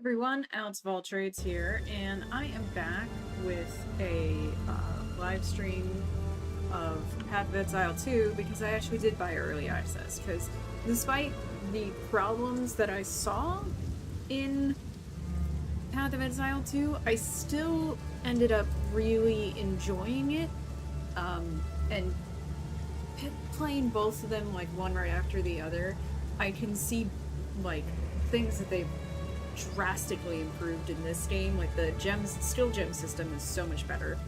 everyone, Alex of All Trades here, and I am back with a live stream of Path of Exile 2 because I actually did buy early access, because despite the problems that I saw in Path of Exile 2, I still ended up really enjoying it, and playing both of them like one right after the other, I can see like things that they've drastically improved in this game. Like the skill gem system is so much better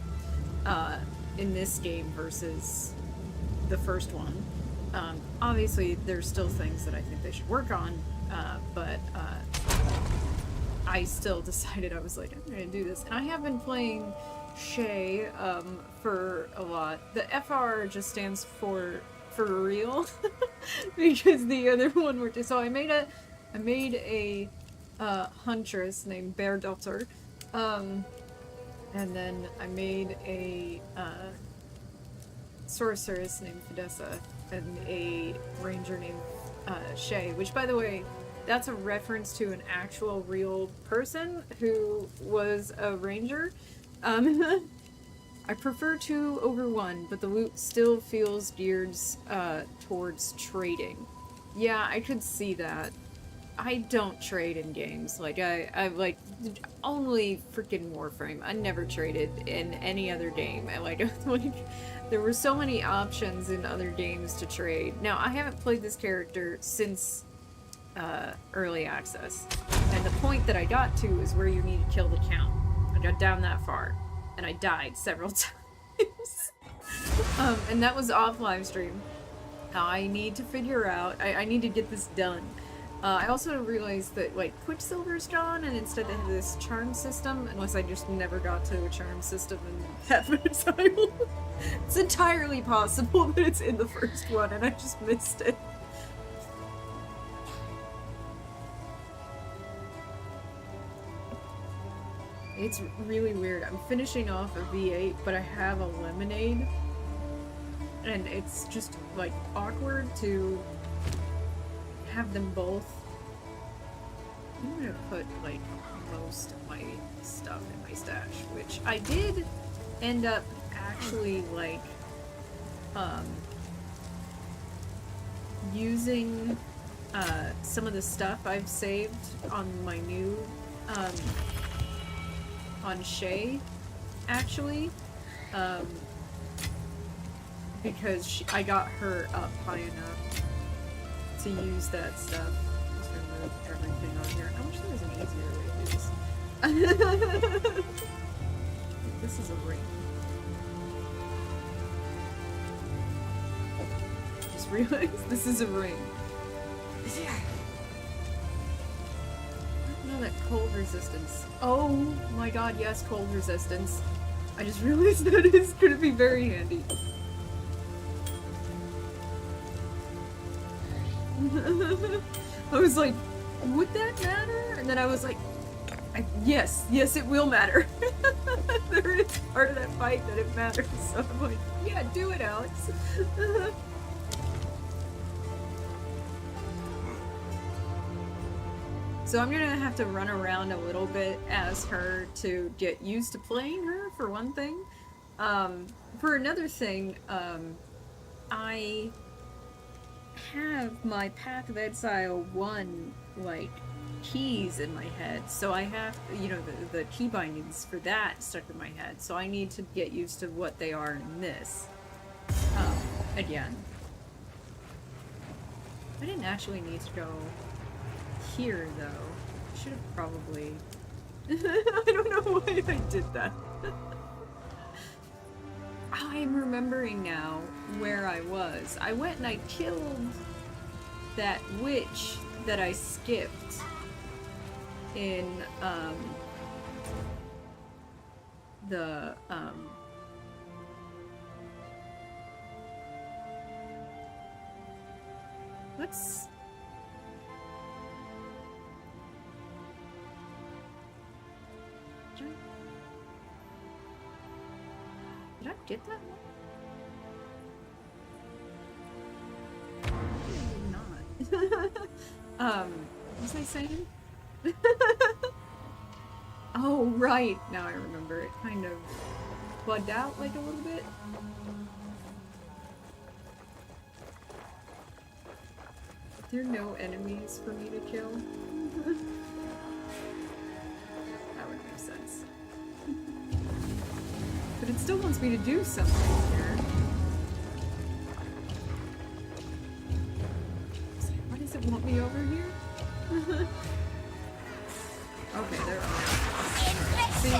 in this game versus the first one. Obviously there's still things that I think they should work on, but I still decided I was like, I'm gonna do this. And I have been playing Shay for a lot. The FR just stands for real because the other one were so I made a huntress named Bear Daughter, and then I made a sorceress named Fidessa, and a ranger named Shay, which, by the way, that's a reference to an actual real person who was a ranger. I prefer 2 over 1, but the loot still feels geared towards trading. Yeah, I could see that. I don't trade in games. Like, I like, only freaking Warframe. I never traded in any other game. Like, there were so many options in other games to trade. Now, I haven't played this character since early access. And the point that I got to is where you need to kill the count. I got down that far. And I died several times. And that was off live stream. I need to figure out, I need to get this done. I also realized that, like, Quicksilver's gone, and instead they have this charm system, unless I just never got to a charm system in Path of Exile. It's entirely possible that it's in the first one, and I just missed it. It's really weird. I'm finishing off a V8, but I have a lemonade, and it's just, like, awkward to have them both. I'm gonna put like most of my stuff in my stash, which I did end up actually like using some of the stuff I've saved on my new on Shay, actually, because I got her up high enough to use that stuff. Just remove everything on here. I wish there was an easier way to do this. This is a ring. Just realized this is a ring. No, that cold resistance. Oh my god, yes, cold resistance. I just realized that is gonna be very handy. I was like, would that matter? And then I was like, yes, it will matter. There is part of that fight that it matters. So I'm like, yeah, do it, Alex. So I'm gonna have to run around a little bit as her to get used to playing her, for one thing. For another thing, I have my Path of Exile 1, like, keys in my head, so I have, you know, the key bindings for that stuck in my head, so I need to get used to what they are in this, again. I didn't actually need to go here, though. I should have probably... I don't know why I did that. I'm remembering now where I was. I went and I killed that witch that I skipped in, let's... Did I get that one? I did not. What was I saying? Oh, right! Now I remember. It kind of bugged out, like, a little bit. There are no enemies for me to kill. That would make sense. But it still wants me to do something here. Why does it want me over here? Okay, there are. See?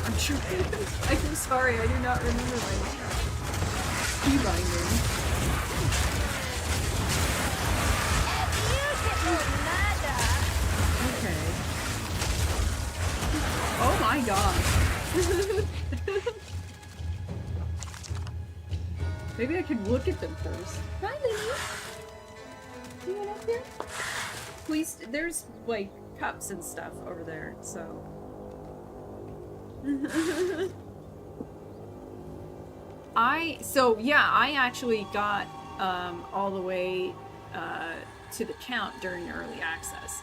I'm trying. I'm sorry, I do not remember my key binding. Okay. Oh my god. Maybe I could look at them first. Hi, Lily. You went up here? Please, there's like cups and stuff over there, so. I actually got all the way to the count during early access.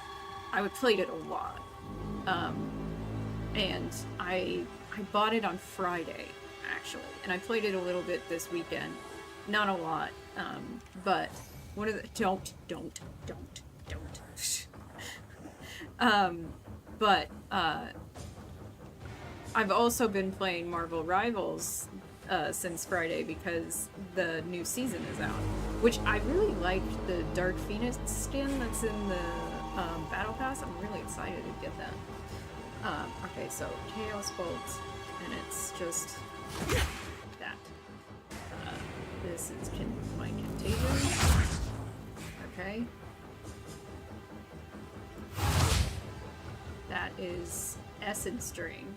I played it a lot. And I bought it on Friday, actually, and I played it a little bit this weekend. Not a lot, but one of the don't. I've also been playing Marvel Rivals since Friday because the new season is out, which I really like the Dark Phoenix skin that's in the Battle Pass. I'm really excited to get that. Okay, so Chaos Bolt, and it's just that. This is my Contagion. Okay. That is Essence Drain.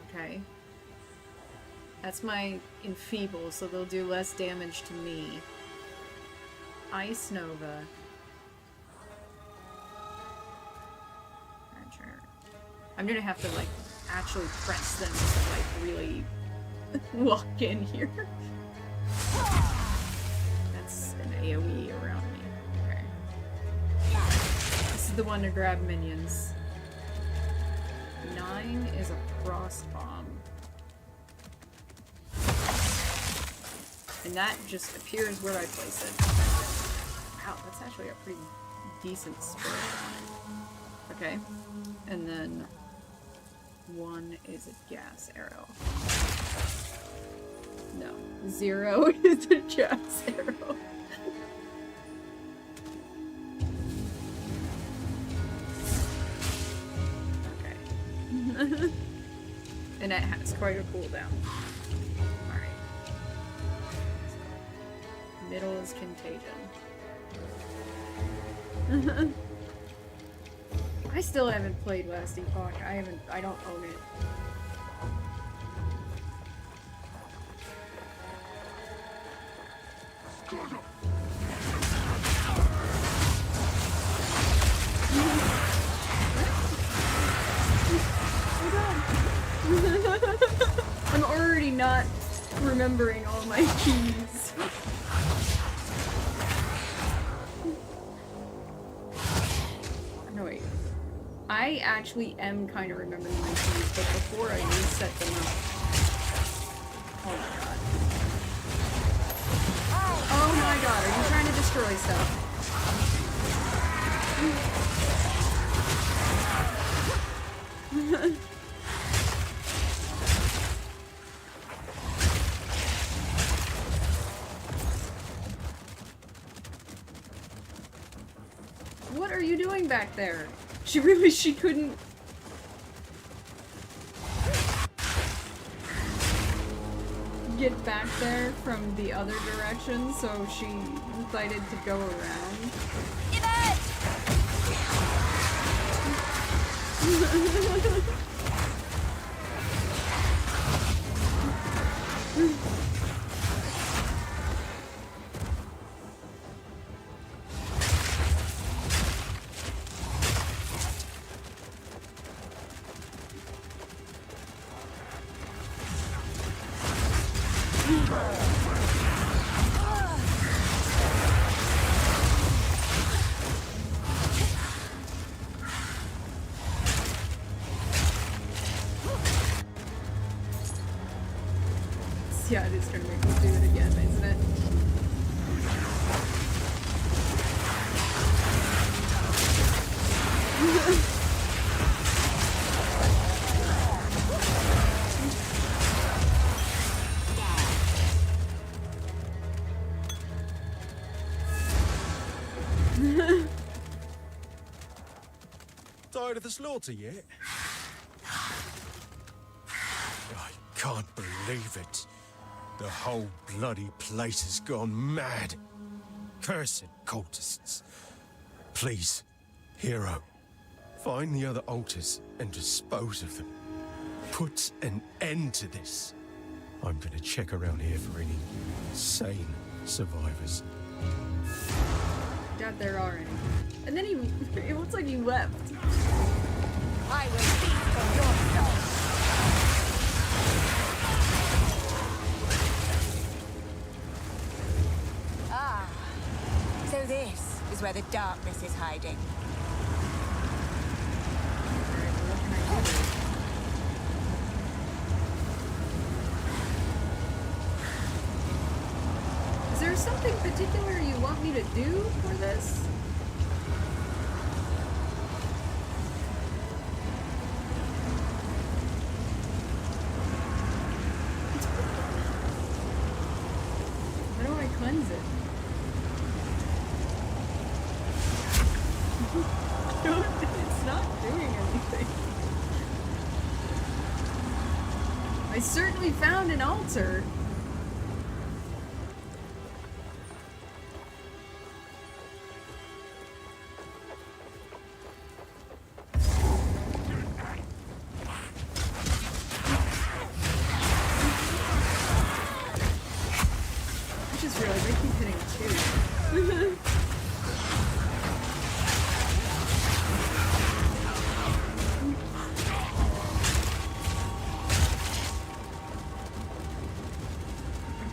Okay. That's my Enfeeble, so they'll do less damage to me. Ice Nova. I'm gonna have to, like, actually press them to, like, really walk in here. That's an AoE around me. Okay. This is the one to grab minions. 9 is a Frost Bomb. And that just appears where I place it. Wow, that's actually a pretty decent spread on it. Okay. And then 1 is a gas arrow. No. 0 is a gas arrow. Okay. And it has quite a cooldown. Alright. So, middle is Contagion. I still haven't played Last Epoch. I don't own it. I'm already not remembering all my keys. No, wait. I actually am kind of remembering my keys, but before I reset them up. Oh my god. Oh my god, are you trying to destroy stuff? What are you doing back there? She couldn't... get back there from the other direction, so she decided to go around. do it again, isn't it? Tired of the slaughter yet? I can't believe it. The whole bloody place has gone mad. Cursed cultists. Please, hero, find the other altars and dispose of them. Put an end to this. I'm gonna check around here for any sane survivors. God, there are any. And then it looks like he left. I will feast from your soul. Ah, so this is where the darkness is hiding. Alright, well, what can I do? Is there something particular you want me to do for this? How do I cleanse it? It's not doing anything. I certainly found an altar. I just realized I keep hitting two.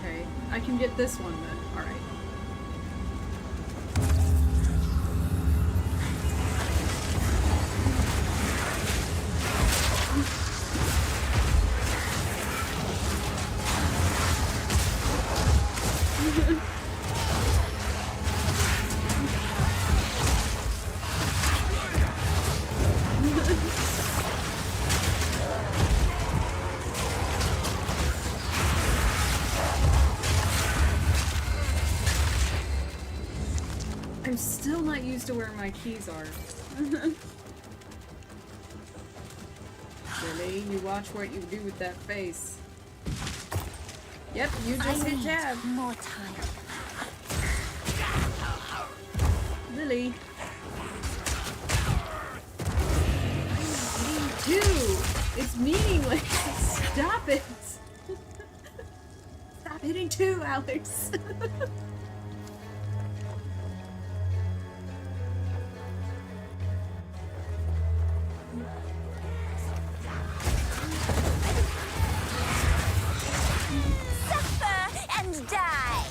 Okay, I can get this one then. Alright. I'm still not used to where my keys are. Really? You watch what you do with that face. Yep, you just hit tab. More time. Lily. Me too. It's meaningless. Stop it. Stop hitting two, Alex. Suffer and die.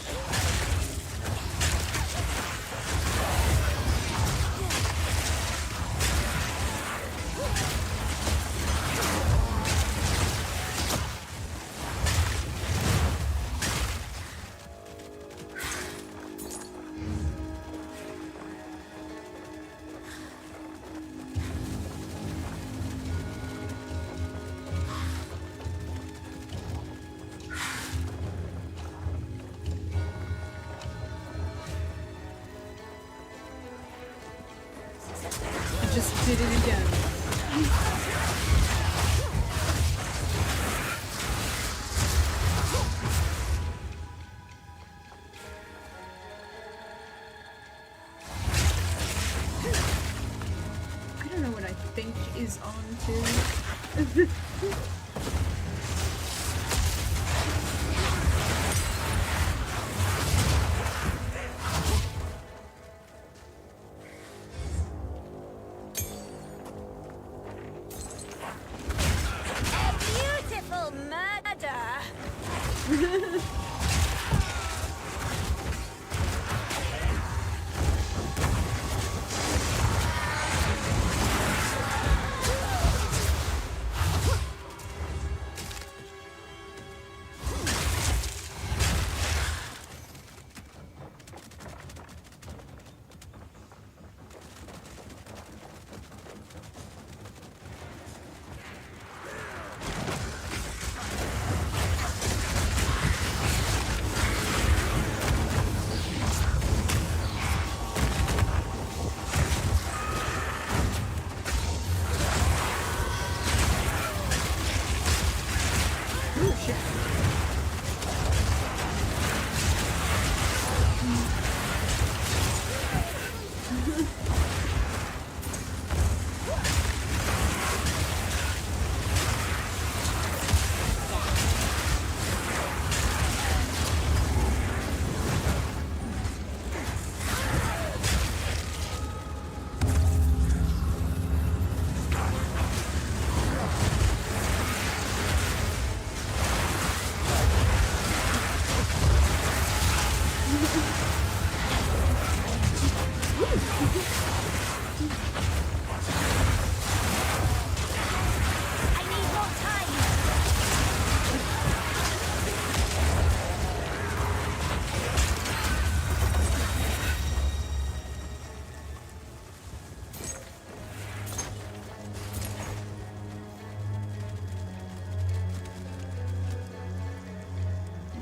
I just did it again. I don't know what I think is on to. A beautiful murder.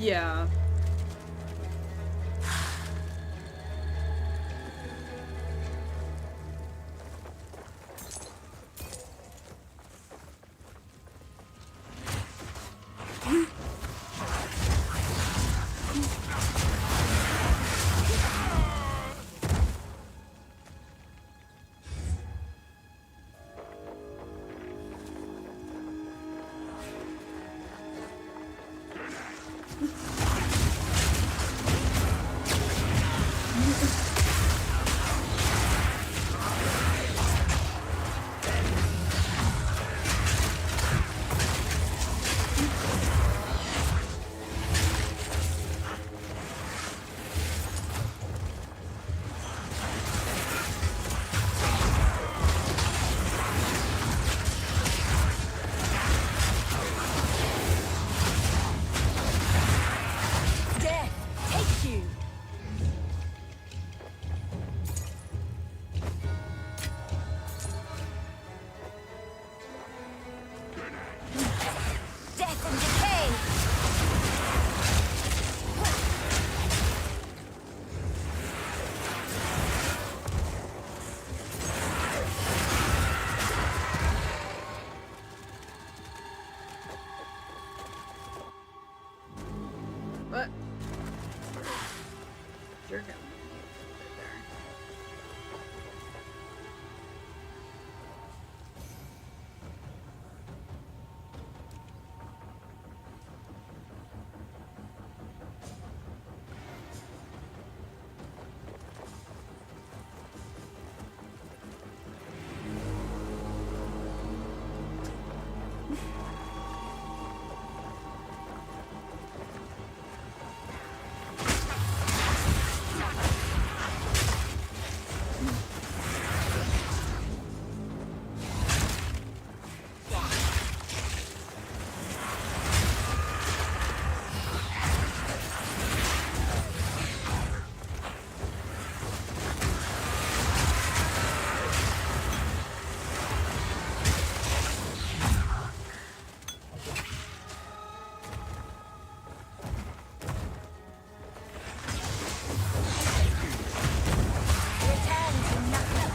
Yeah. Death, take you! Death and decay! What? You're gonna there. Return to nothing.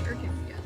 Sure can be good.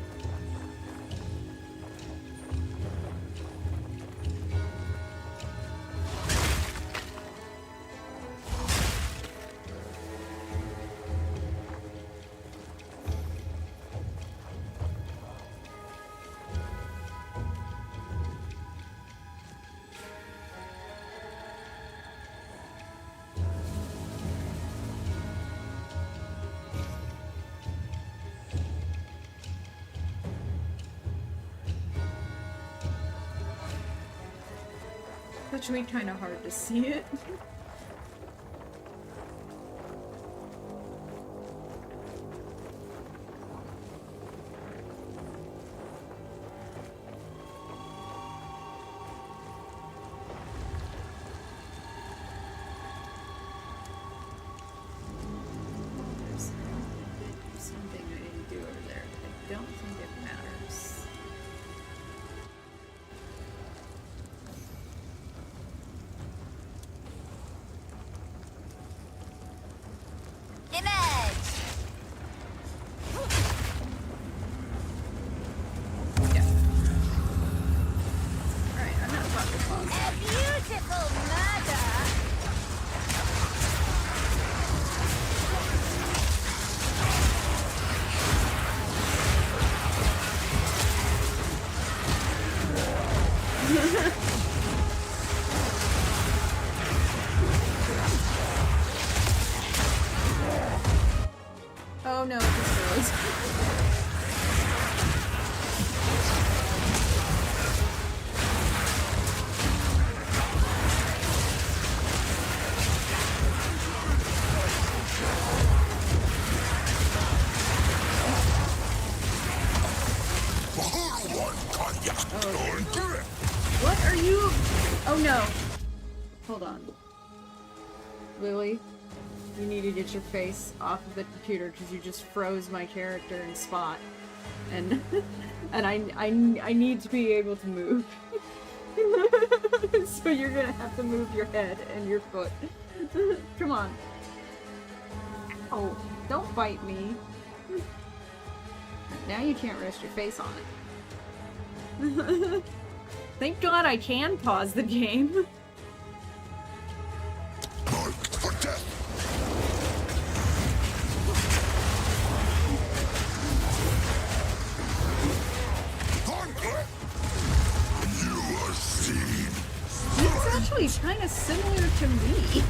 Which made kind of hard to see it. There's something I didn't do over there. I don't think it matters. Emerge! Yeah. Alright, I'm not about to pause. A beautiful murder! Oh no, it just goes. What are you? Oh no. Hold on. Lily, you need to get your face off of the computer because you just froze my character in spot. And and I need to be able to move. So you're gonna have to move your head and your foot. Come on. Oh, don't bite me. Now you can't rest your face on it. Thank God I can pause the game. It's actually kind of similar to me.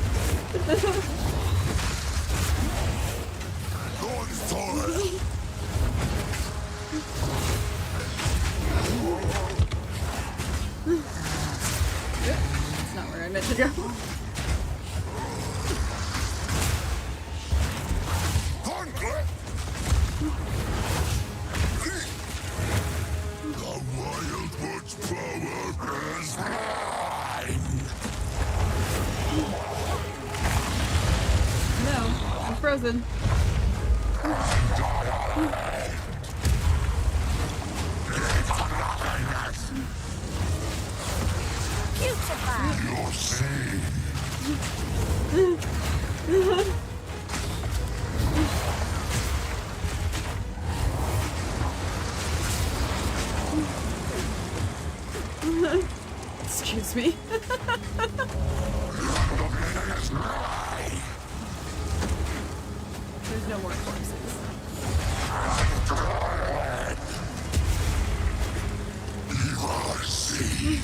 That's not where I meant to go. The Wildwood's power is mine! No, I'm frozen. You're seen! Excuse me. There's no more corpses. You are seen!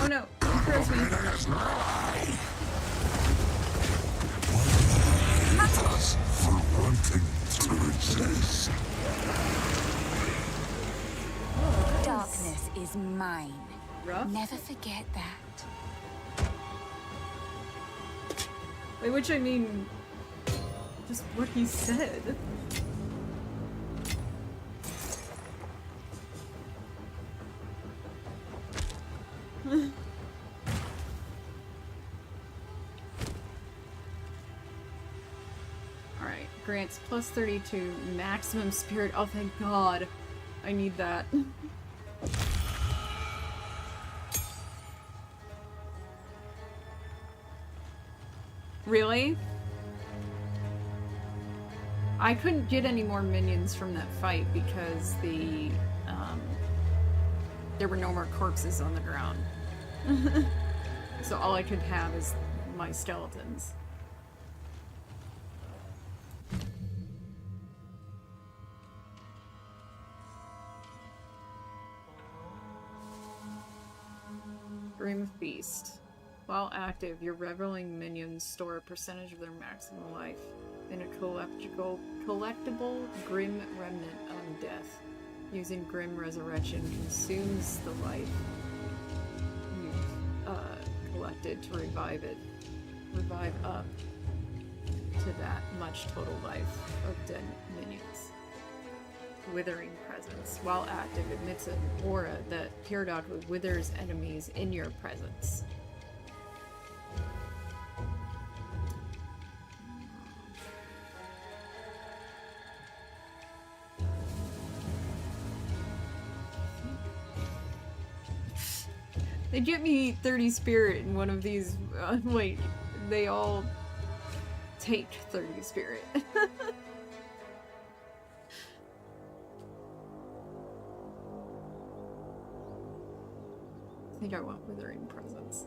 Oh no, he froze me. Us for wanting to exist. Darkness is mine. Rough? Never forget that. By which I mean, just what he said. Alright, grants plus 32 maximum spirit. Oh, thank God. I need that. Really? I couldn't get any more minions from that fight because there were no more corpses on the ground. So all I could have is my skeletons. Dream of Beast. While active, your reveling minions store a percentage of their maximum life in a collectible Grim Remnant on death. Using Grim Resurrection consumes the life you've collected to revive up to that much total life of dead minions. Withering Presence. While active, emits an aura that periodically withers enemies in your presence. They get me 30 spirit in one of these. Wait, they all take 30 spirit. I think I want Withering Presence.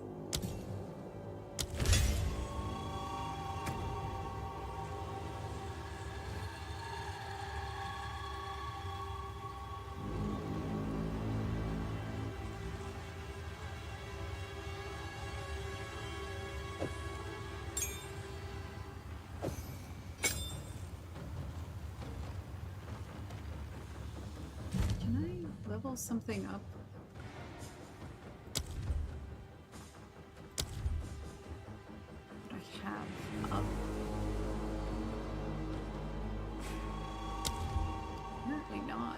level something up? What I have up? Apparently not.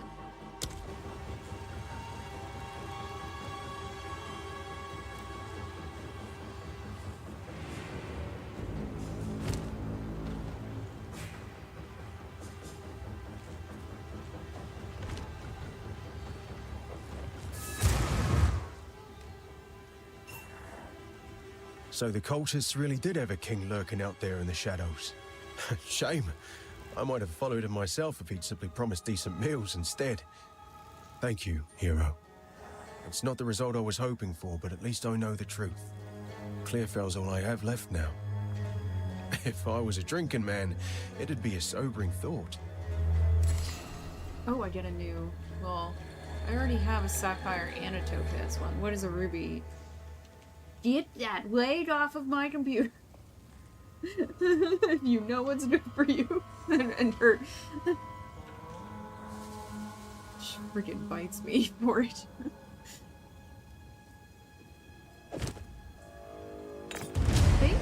So the cultists really did have a king lurking out there in the shadows. Shame. I might have followed him myself if he'd simply promised decent meals instead. Thank you, hero. It's not the result I was hoping for, but at least I know the truth. Clearfell's all I have left now. If I was a drinking man, it'd be a sobering thought. Oh, I get a new... Well, I already have a sapphire and a topaz one. What is a ruby? Get that weight off of my computer. You know what's good for you. and her... She freaking bites me for it. I think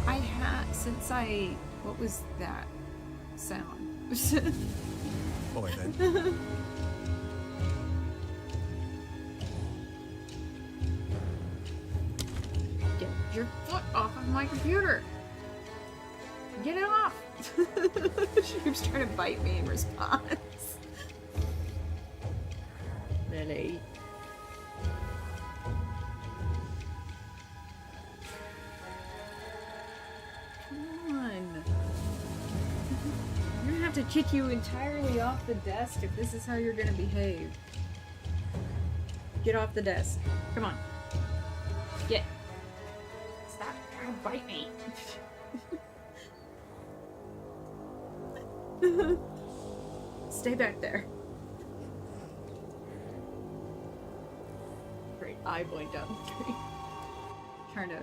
I had... Since I... What was that sound? Boy, then. Get your foot off of my computer! Get it off! She keeps trying to bite me in response. Lily. Come on. I'm gonna have to kick you entirely off the desk if this is how you're gonna behave. Get off the desk. Come on. Get. Stop trying to bite me. Stay back there. Great, I blinked out the screen. Trying to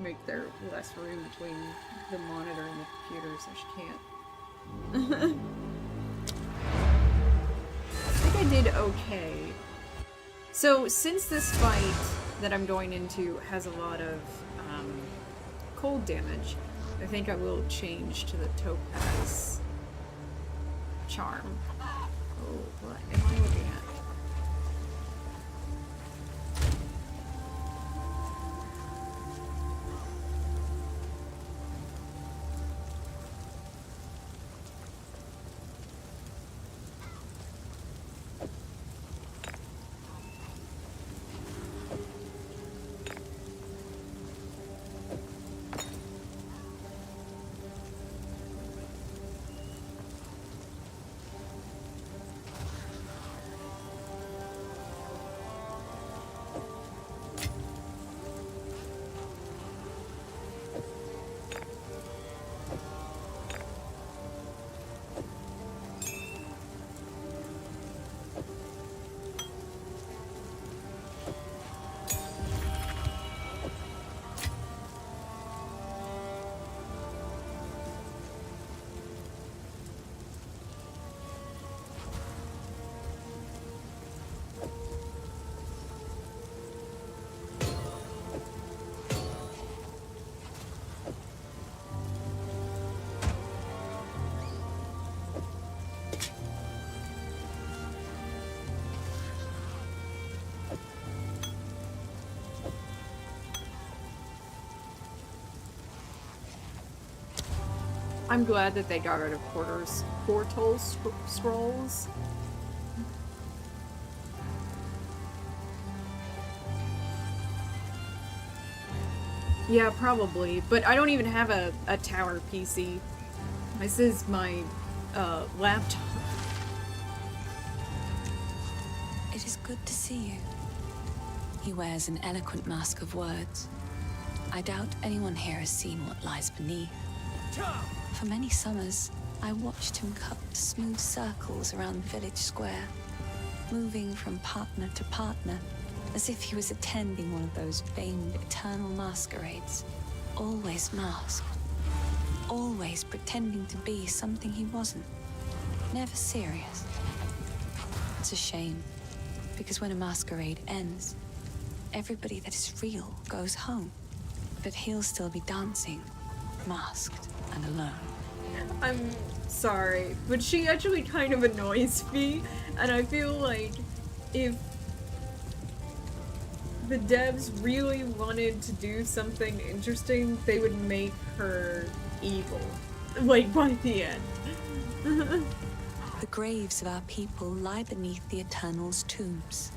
make there less room between the monitor and the computer so she can't. I think I did okay. So since this fight that I'm going into has a lot of cold damage, I think I will change to the topaz charm. Oh, what am I looking at? I'm glad that they got rid of portal scrolls. Yeah, probably. But I don't even have a tower PC. This is my laptop. It is good to see you. He wears an eloquent mask of words. I doubt anyone here has seen what lies beneath. For many summers, I watched him cut smooth circles around the village square, moving from partner to partner, as if he was attending one of those famed eternal masquerades. Always masked. Always pretending to be something he wasn't. Never serious. It's a shame. Because when a masquerade ends, everybody that is real goes home. But he'll still be dancing, masked and alone. I'm sorry, but she actually kind of annoys me, and I feel like if the devs really wanted to do something interesting, they would make her evil, like, by the end. The graves of our people lie beneath the Eternal's tombs.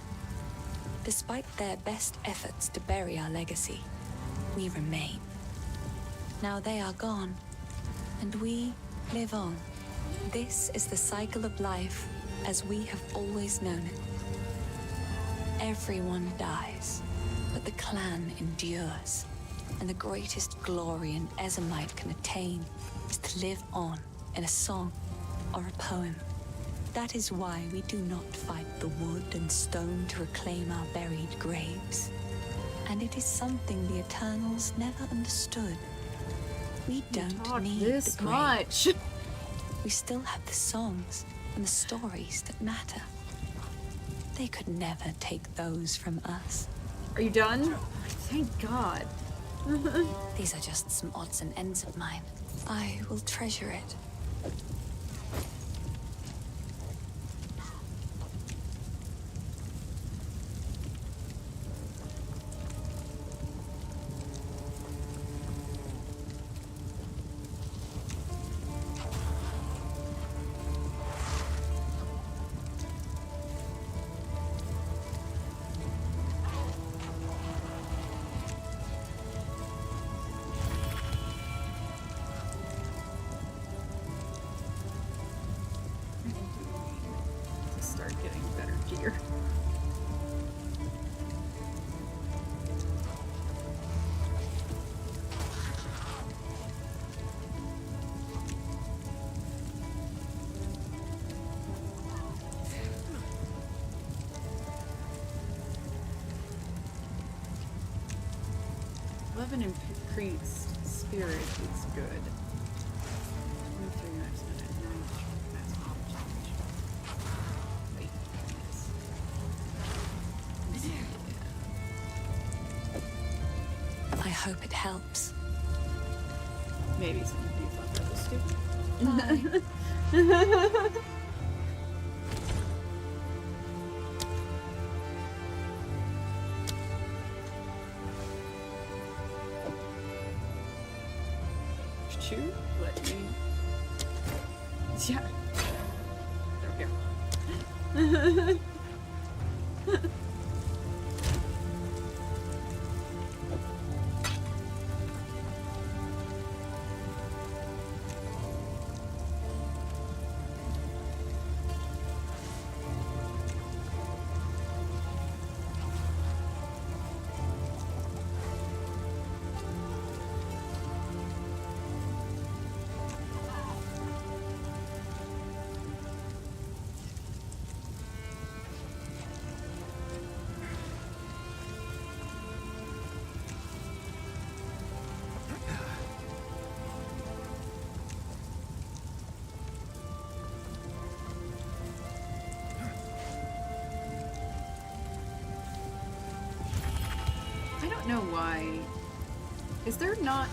Despite their best efforts to bury our legacy, we remain. Now they are gone, and we live on. This is the cycle of life as we have always known it. Everyone dies, but the clan endures, and the greatest glory an Ezemite can attain is to live on in a song or a poem. That is why we do not fight the wood and stone to reclaim our buried graves. And it is something the Eternals never understood. We don't need this the grave. much. We still have the songs and the stories that matter. They could never take those from us. Are you done? Thank God. These are just some odds and ends of mine. I will treasure it. Start getting better gear. Eleven increased spirit is good. 23 next minute. Wait, I hope it helps. maybe some of you thought that was stupid. Shoot, let me. Yeah. There we go. I don't know why. Is there not...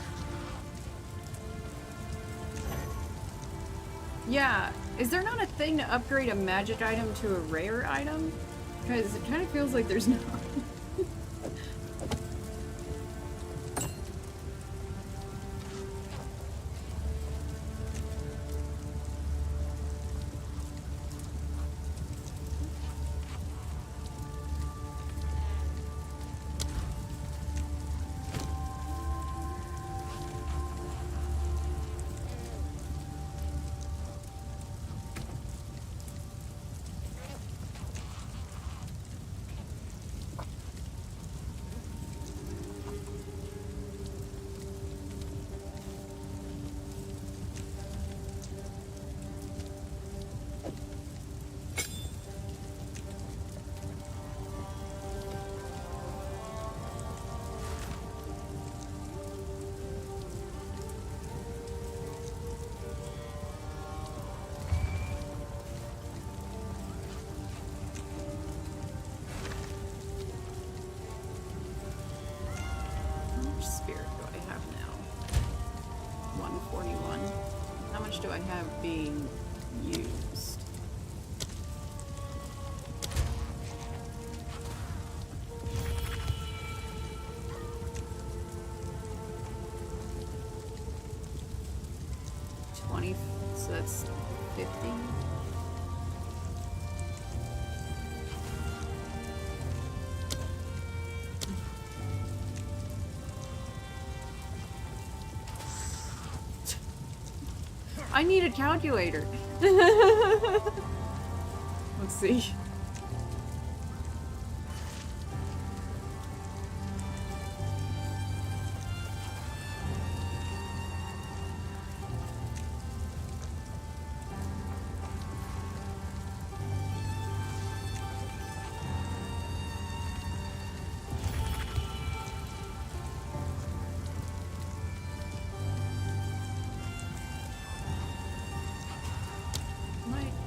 Yeah, is there not a thing to upgrade a magic item to a rare item? Because it kind of feels like there's not. I have being used? So that's 50. I need a calculator. Let's see.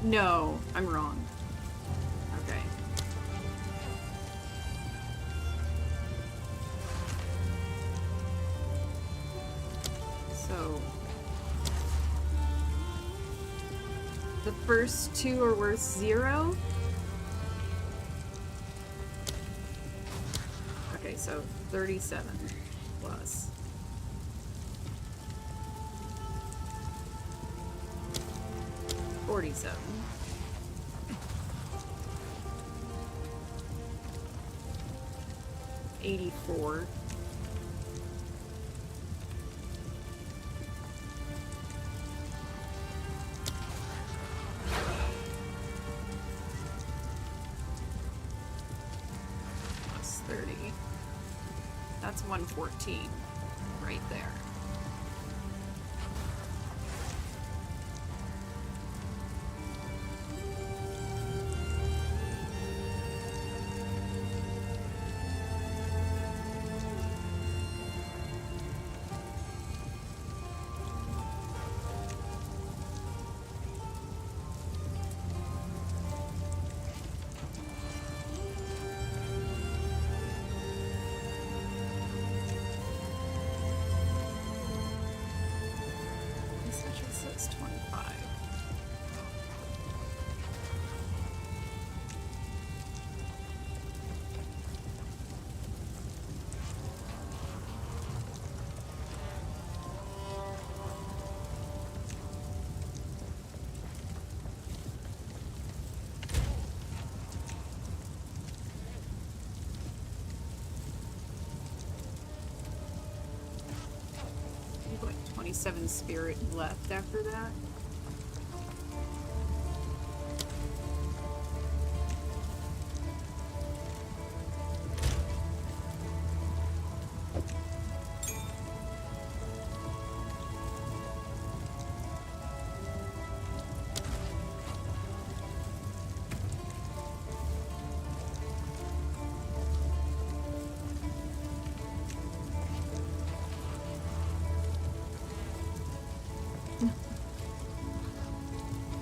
No, I'm wrong. Okay. So the first two are worth 0. Okay, so 37 plus. $47. 84. Plus 30. That's 114 right there. Says 25. Like 27 spirit left after that.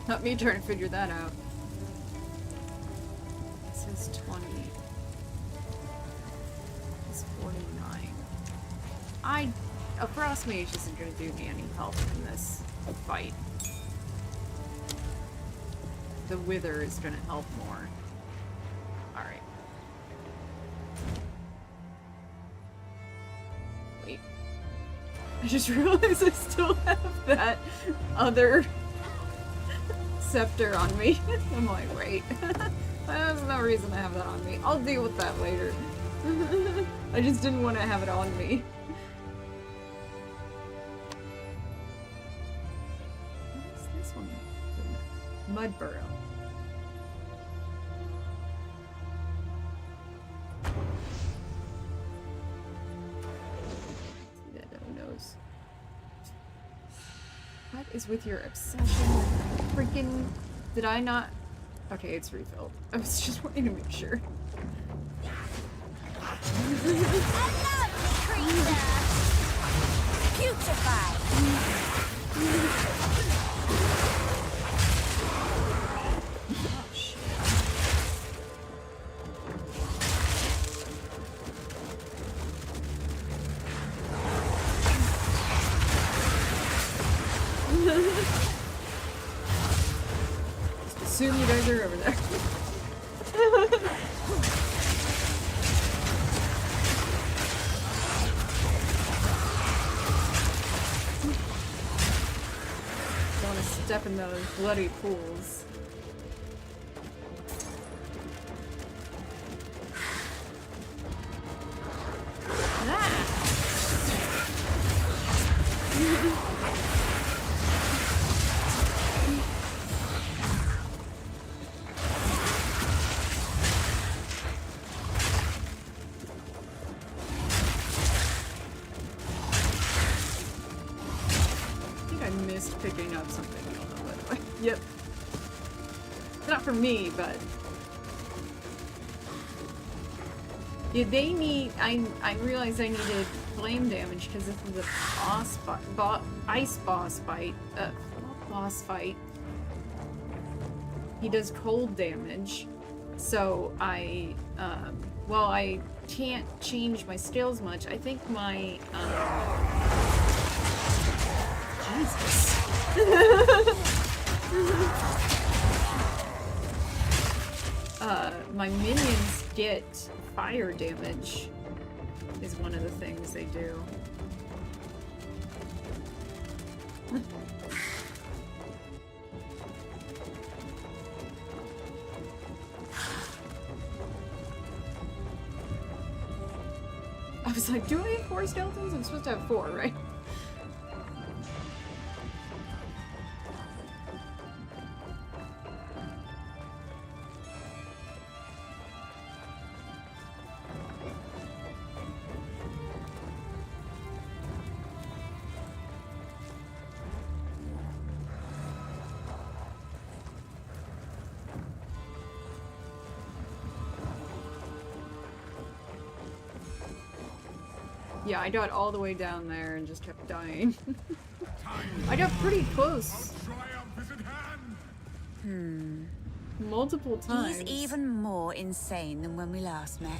Not me trying to figure that out. It says 20. It's 49. A frost mage isn't gonna do me any help in this fight. The wither is gonna help more. Alright. Wait. I just realized I still have that other scepter on me. I'm like, wait. There's no reason to have that on me. I'll deal with that later. I just didn't want to have it on me. What is this one? Mud burrow. See that nose. What is with your obsession? Freaking... Did I not... Okay, it's refilled. I was just wanting to make sure. assume you guys are over there. Don't want to step in those bloody pools. Picking up something, I don't know, by the way. Yep. Not for me, but... Yeah, they need... I realized I needed flame damage because this is a ice boss fight. Boss fight. He does cold damage. So I... well, I can't change my skills much. I think my... Jesus. My minions get fire damage is one of the things they do. I was like, do I have 4 skeletons? I'm supposed to have 4, right? Yeah, I got all the way down there and just kept dying. I got pretty close. Multiple times. He's even more insane than when we last met.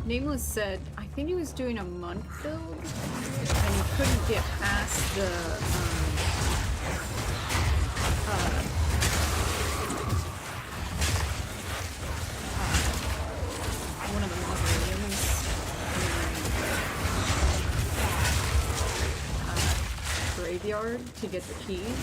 Nameless said, I think he was doing a monk build, and he couldn't get past the, one of the mausoleums, graveyard to get the keys.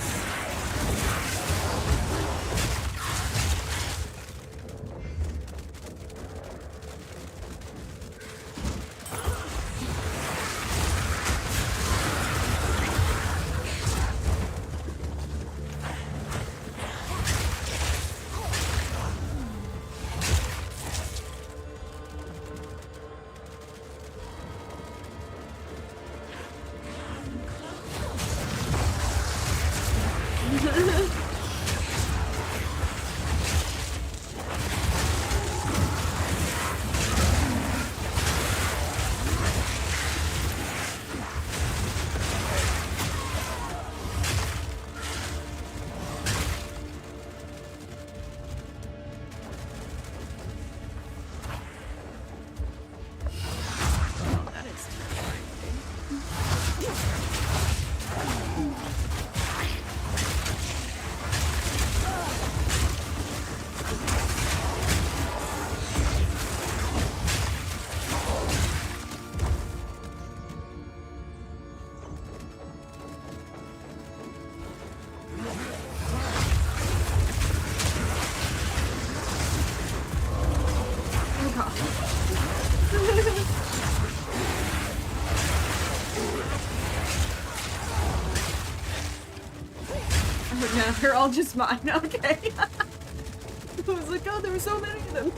But now they're all just mine, okay. I was like, oh, there were so many of them.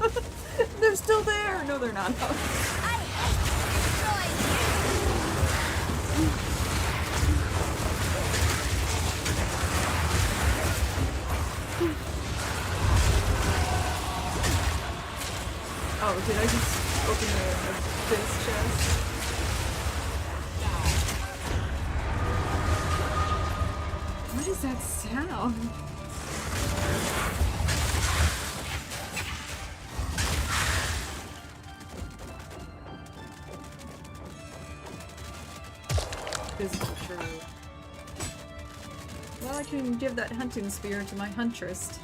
They're still there. No, they're not. I hate Oh, did I just open this chest? What is that sound? Physical true. Well, I can give that hunting spear to my huntress.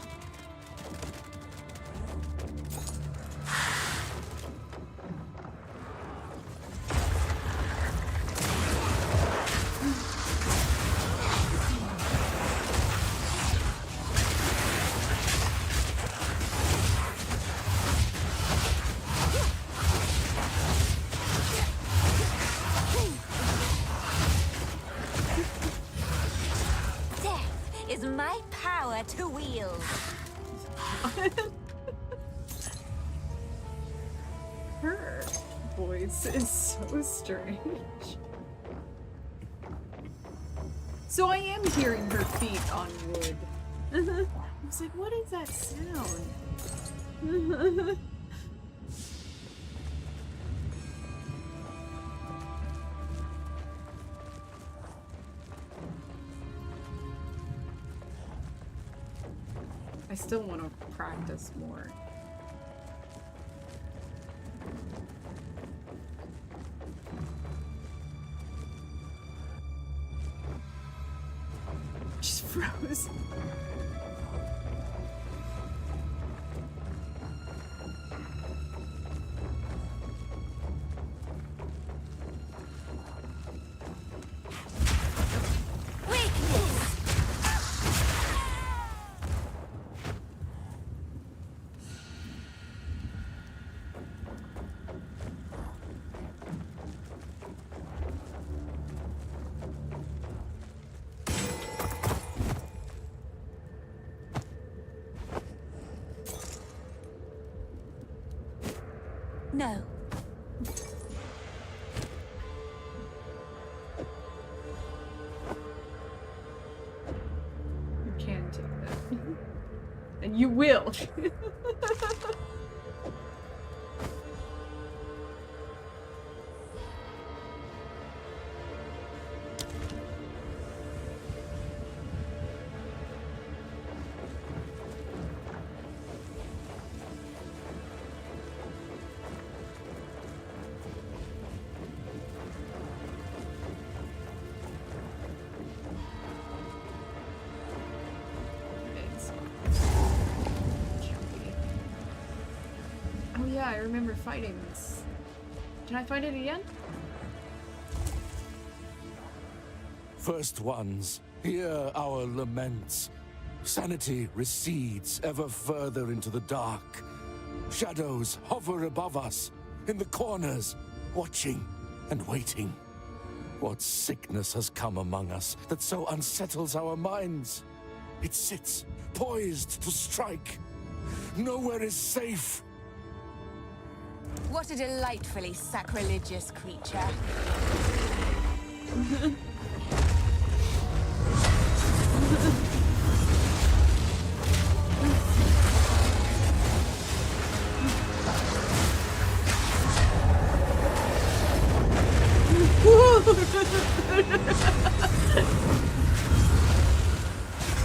death is my power to wield. Her voice is so strange. So I am hearing her feet on wood. I was like, what is that sound? I still want to practice more. Just froze. No. You can take that. And you will. Oh yeah, I remember fighting this. Can I fight it again? First ones, hear our laments. Sanity recedes ever further into the dark. Shadows hover above us, in the corners, watching and waiting. What sickness has come among us that so unsettles our minds? It sits, poised to strike. Nowhere is safe. What a delightfully sacrilegious creature.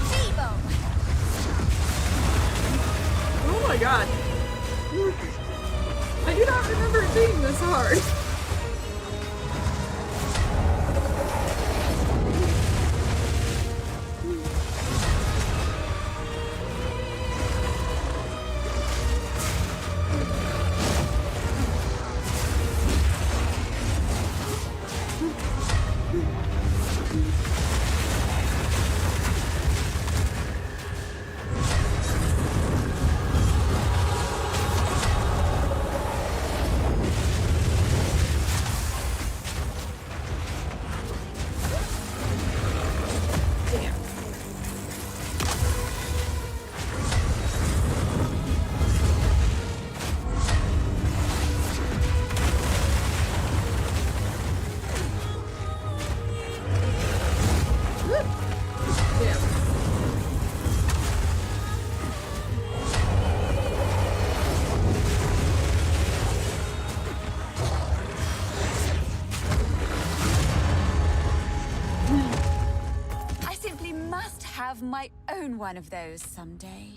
Feeble. Oh my god. I do not remember it being this hard. have my own one of those someday.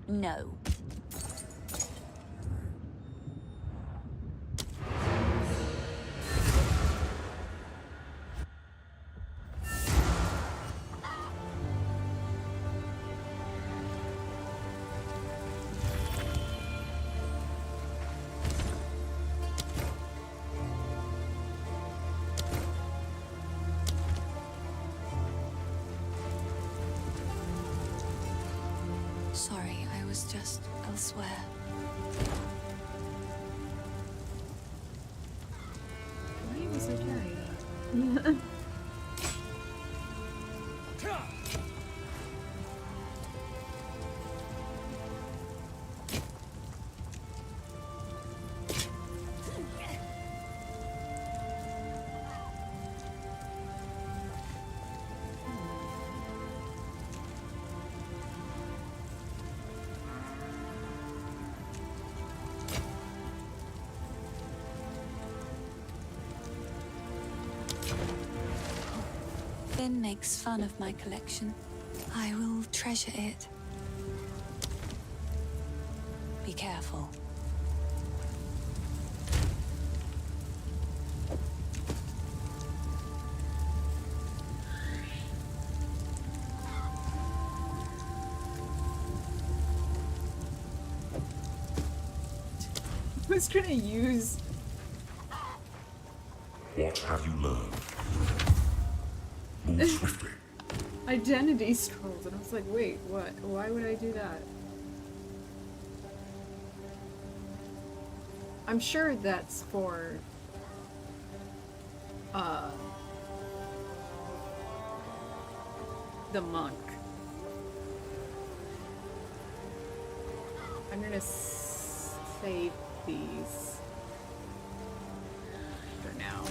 No. Sorry, I was just elsewhere. Why are you so carried? Finn makes fun of my collection. I will treasure it. Be careful. I was gonna use What have you learned? Move swiftly. identity scrolls, and I was like, wait, what? Why would I do that? I'm sure that's for the monk. I'm gonna save these for now.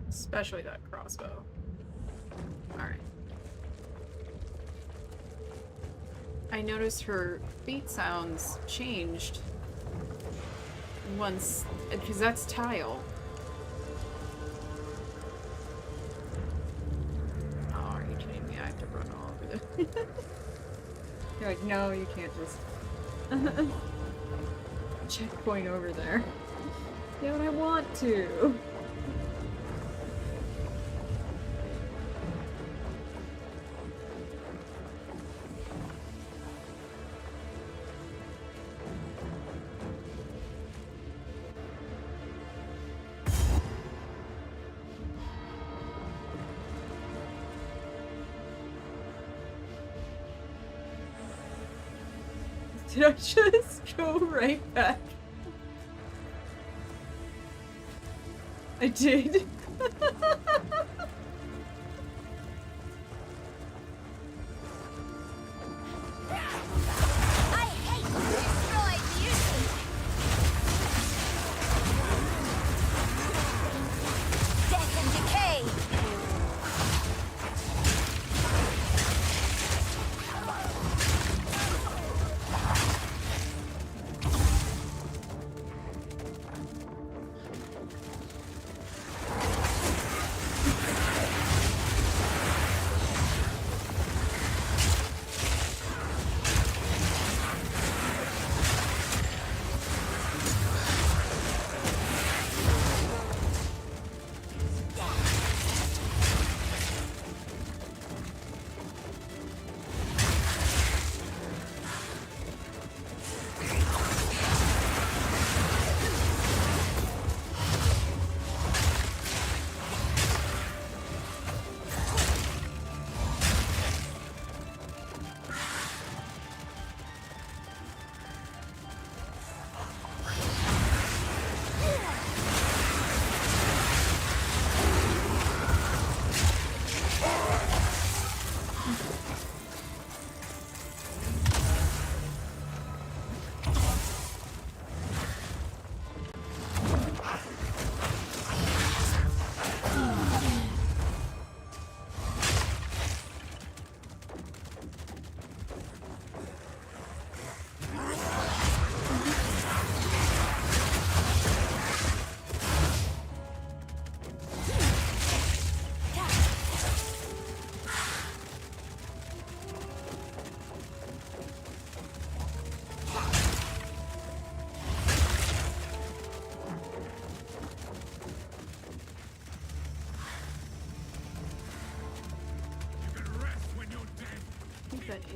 Especially that crossbow. Alright. I noticed her beat sounds changed once, because that's tile. Oh, are you kidding me? I have to run all over there. You're like, no, you can't just checkpoint over there. Yeah, but I want to. Did I just go right back? I did. I hate to destroy beauty. Death and decay.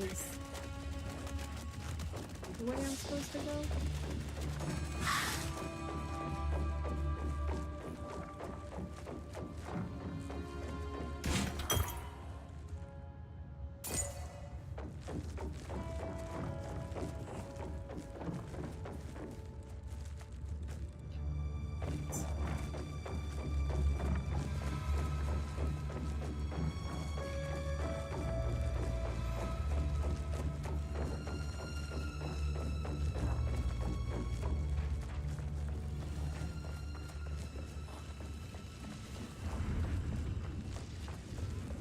is the way I'm supposed to go.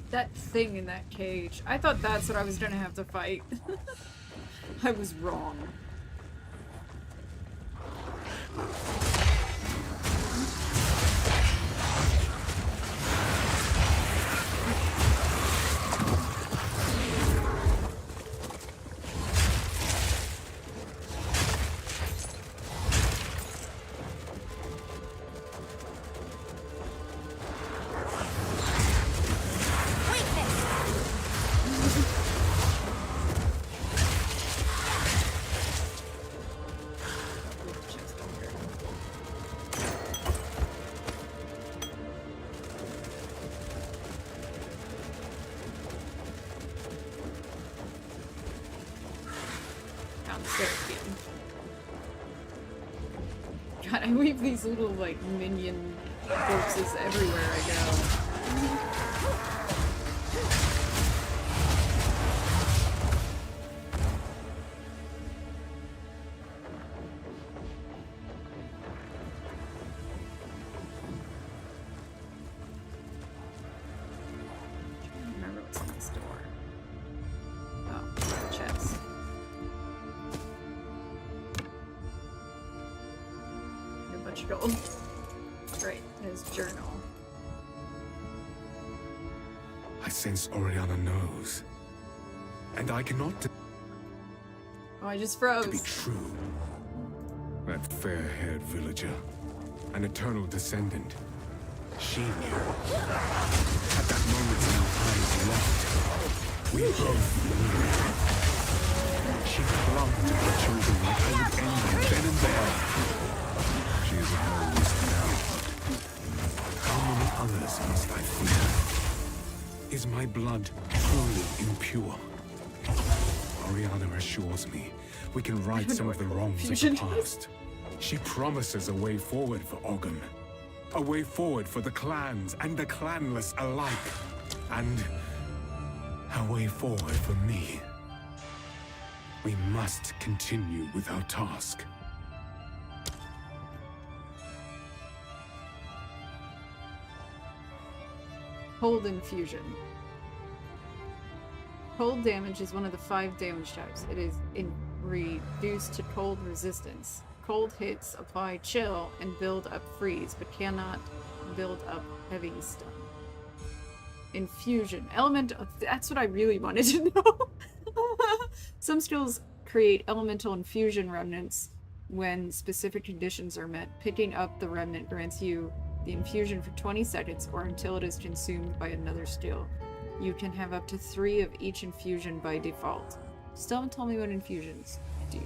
That thing in that cage. I thought that's what I was gonna have to fight. I was wrong. God, I leave these little, like, minion corpses everywhere I go. Remember what's in this door. Oh, chest. Gold. Right, his journal. I sense Oriana knows. And I cannot Oh, I just froze. to be true. That fair-haired villager, an eternal descendant, she knew. At that moment in our eyes locked, we both knew. She clung to her children like I would end them then and there. She is of no use now. How many others must I fear? Is my blood truly impure? Oriana assures me we can right some of the wrongs of the past. She promises a way forward for Ogham. A way forward for the clans and the clanless alike. And a way forward for me. We must continue with our task. Cold infusion. Cold damage is one of the 5 damage types. It is reduced to cold resistance. Cold hits apply chill and build up freeze, but cannot build up heavy stun. Infusion. That's what I really wanted to know. Some skills create elemental infusion remnants when specific conditions are met. Picking up the remnant grants you the infusion for 20 seconds or until it is consumed by another skill. You can have up to 3 of each infusion by default. Still haven't told me what infusions do.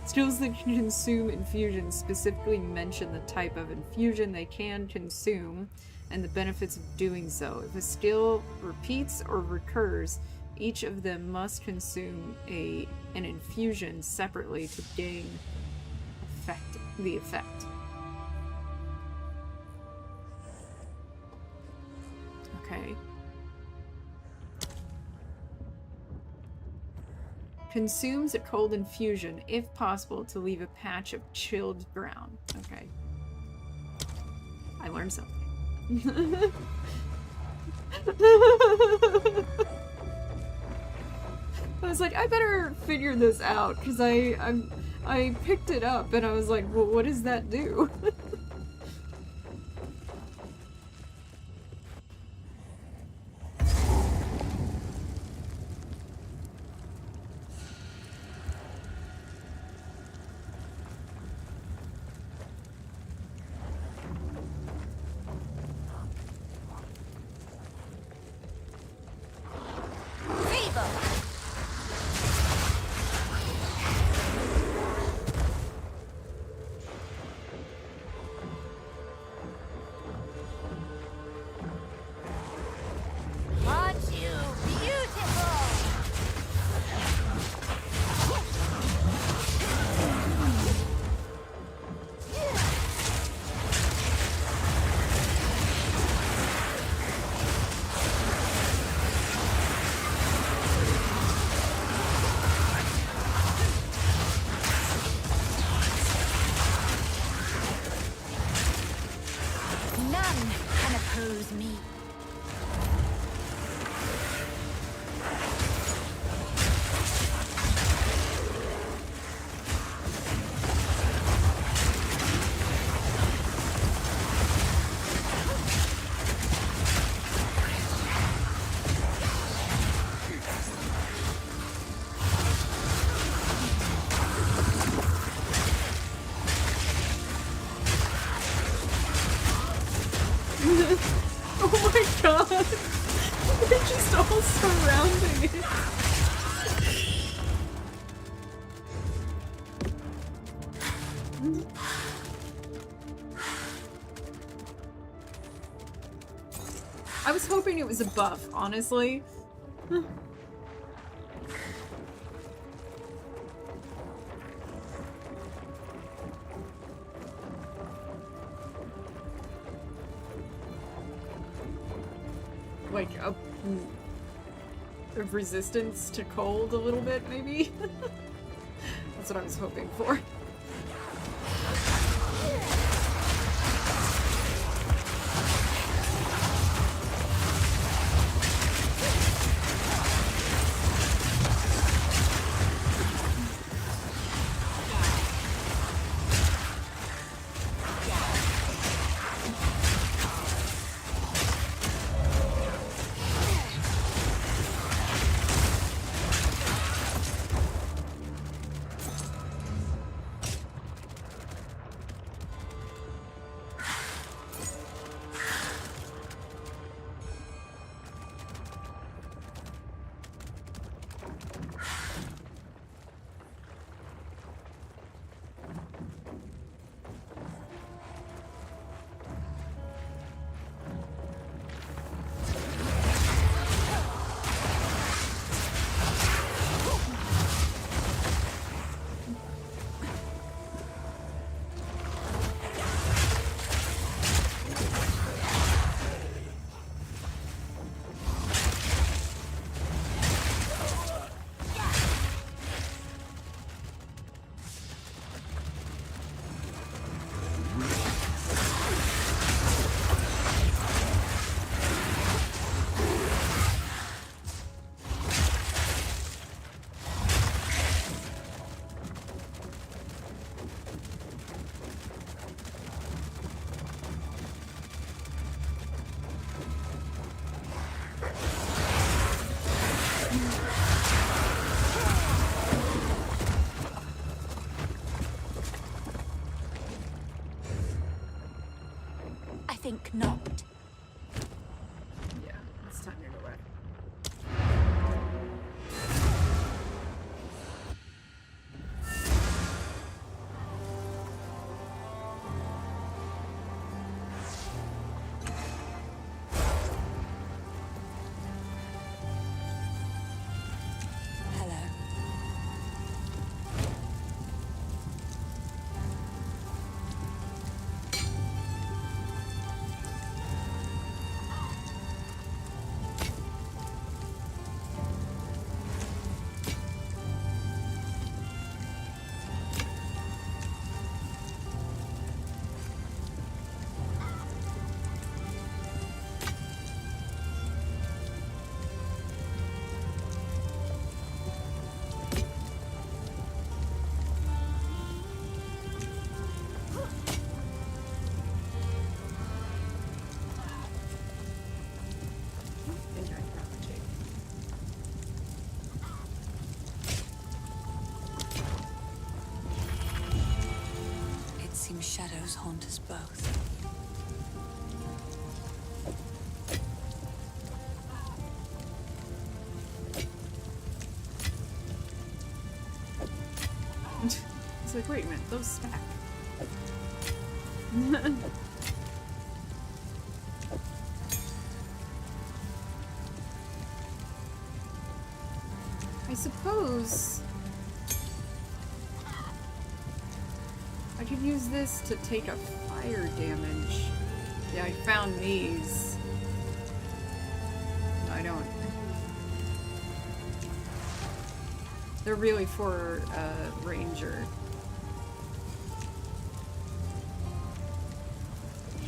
Skills that can consume infusions specifically mention the type of infusion they can consume and the benefits of doing so. If a skill repeats or recurs, each of them must consume an infusion separately to gain the effect. Okay. Consumes a cold infusion, if possible, to leave a patch of chilled ground. Okay. I learned something. I was like, I better figure this out, because I picked it up and I was like, well, what does that do? None can oppose me. Oh my god! They're just all surrounding it. I was hoping it was a buff, honestly. Like a resistance to cold a little bit, maybe? That's what I was hoping for. I think not. Yeah, it's time to go back. Hello. It seems shadows haunt us both. It's like, wait a minute, those stack. I suppose I could use this to take a fire damage. Yeah, I found these. I don't. They're really for Ranger.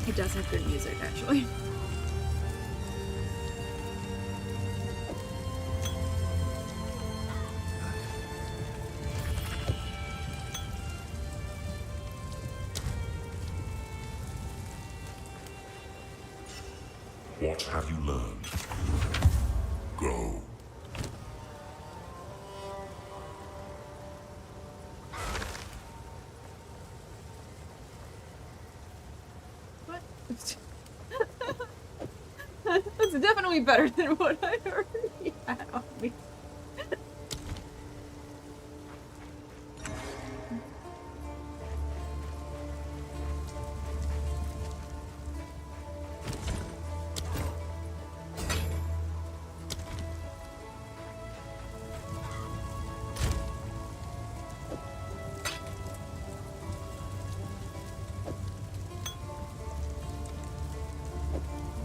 It does have good music, actually. What have you learned? Go. What? That's definitely better than what I already had on me.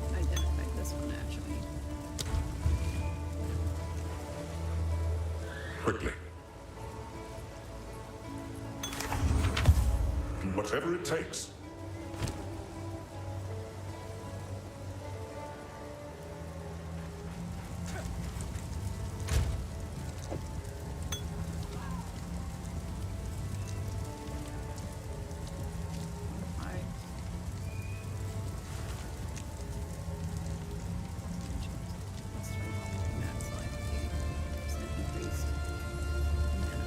Identified this one actually. Quickly. Whatever it takes. I Let's try max life 8% increased. Yeah.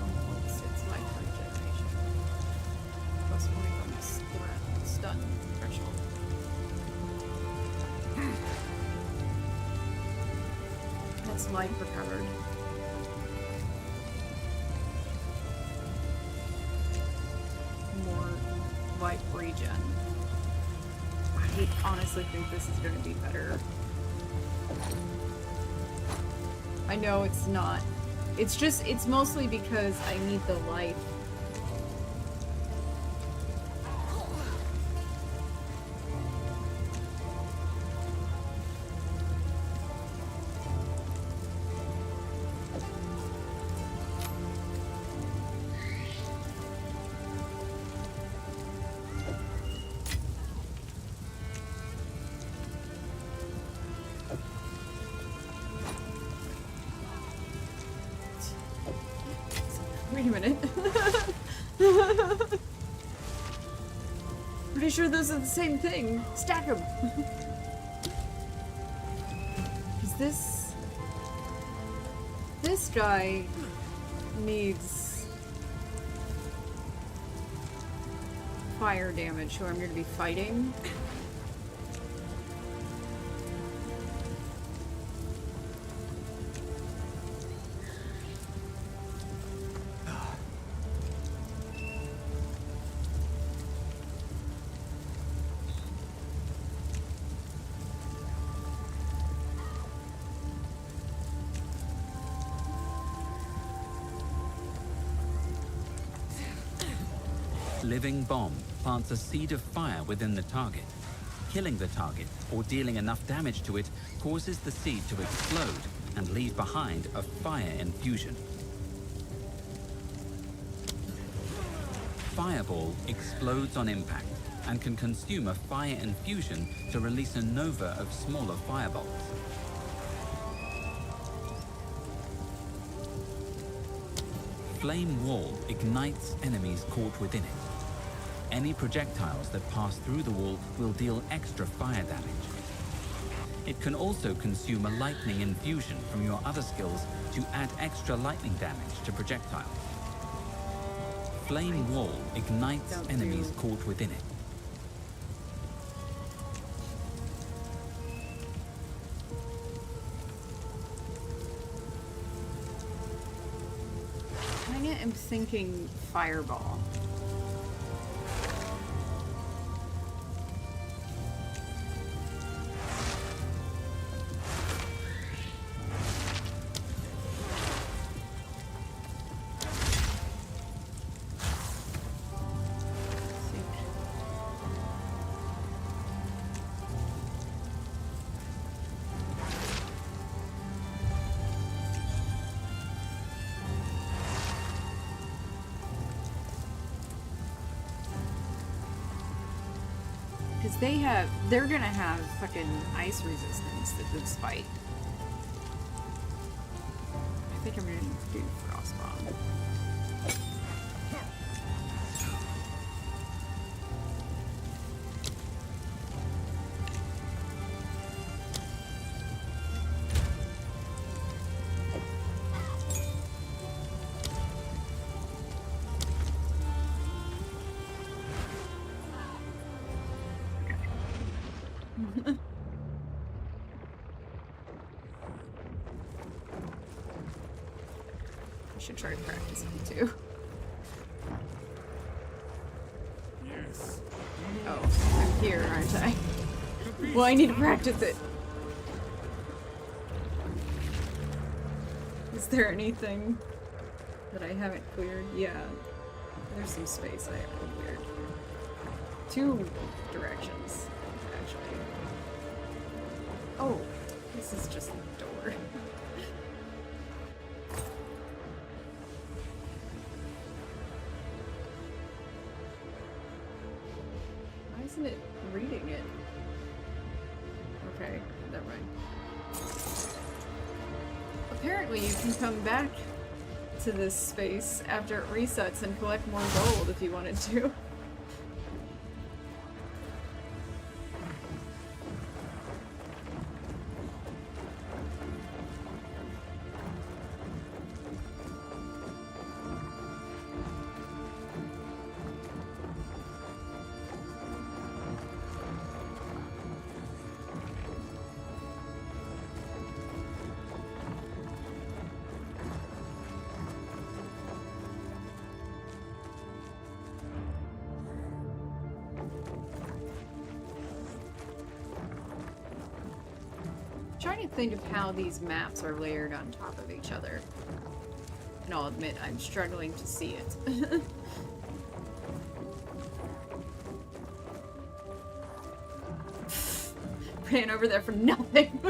1.6 life regeneration. Plus 1 bonus stun threshold. That's life recovered. More life regen. I honestly think this is going to be better. I know it's not. It's mostly because I need the life. Wait a minute. Pretty sure those are the same thing. Stack them. Because this guy needs fire damage, who I'm going to be fighting. Living bomb plants a seed of fire within the target. Killing the target or dealing enough damage to it causes the seed to explode and leave behind a fire infusion. Fireball explodes on impact and can consume a fire infusion to release a nova of smaller firebolts. Flame Wall ignites enemies caught within it. Any projectiles that pass through the wall will deal extra fire damage. It can also consume a lightning infusion from your other skills to add extra lightning damage to projectiles. Flame Wall ignites enemies caught within it. I am thinking fireball. Because they're gonna have fucking ice resistance to this fight. I think I'm gonna do Frostbomb. I should try practicing too. Yes. Oh, I'm here, aren't I? Well, I need to practice it. Is there anything that I haven't cleared? Yeah. There's some space I haven't cleared. 2 directions, actually. Oh, this is just a door. Why isn't it reading it? Okay, never mind. Apparently you can come back to this space after it resets and collect more gold if you wanted to. Trying to think of how these maps are layered on top of each other. And I'll admit, I'm struggling to see it. Ran over there for nothing.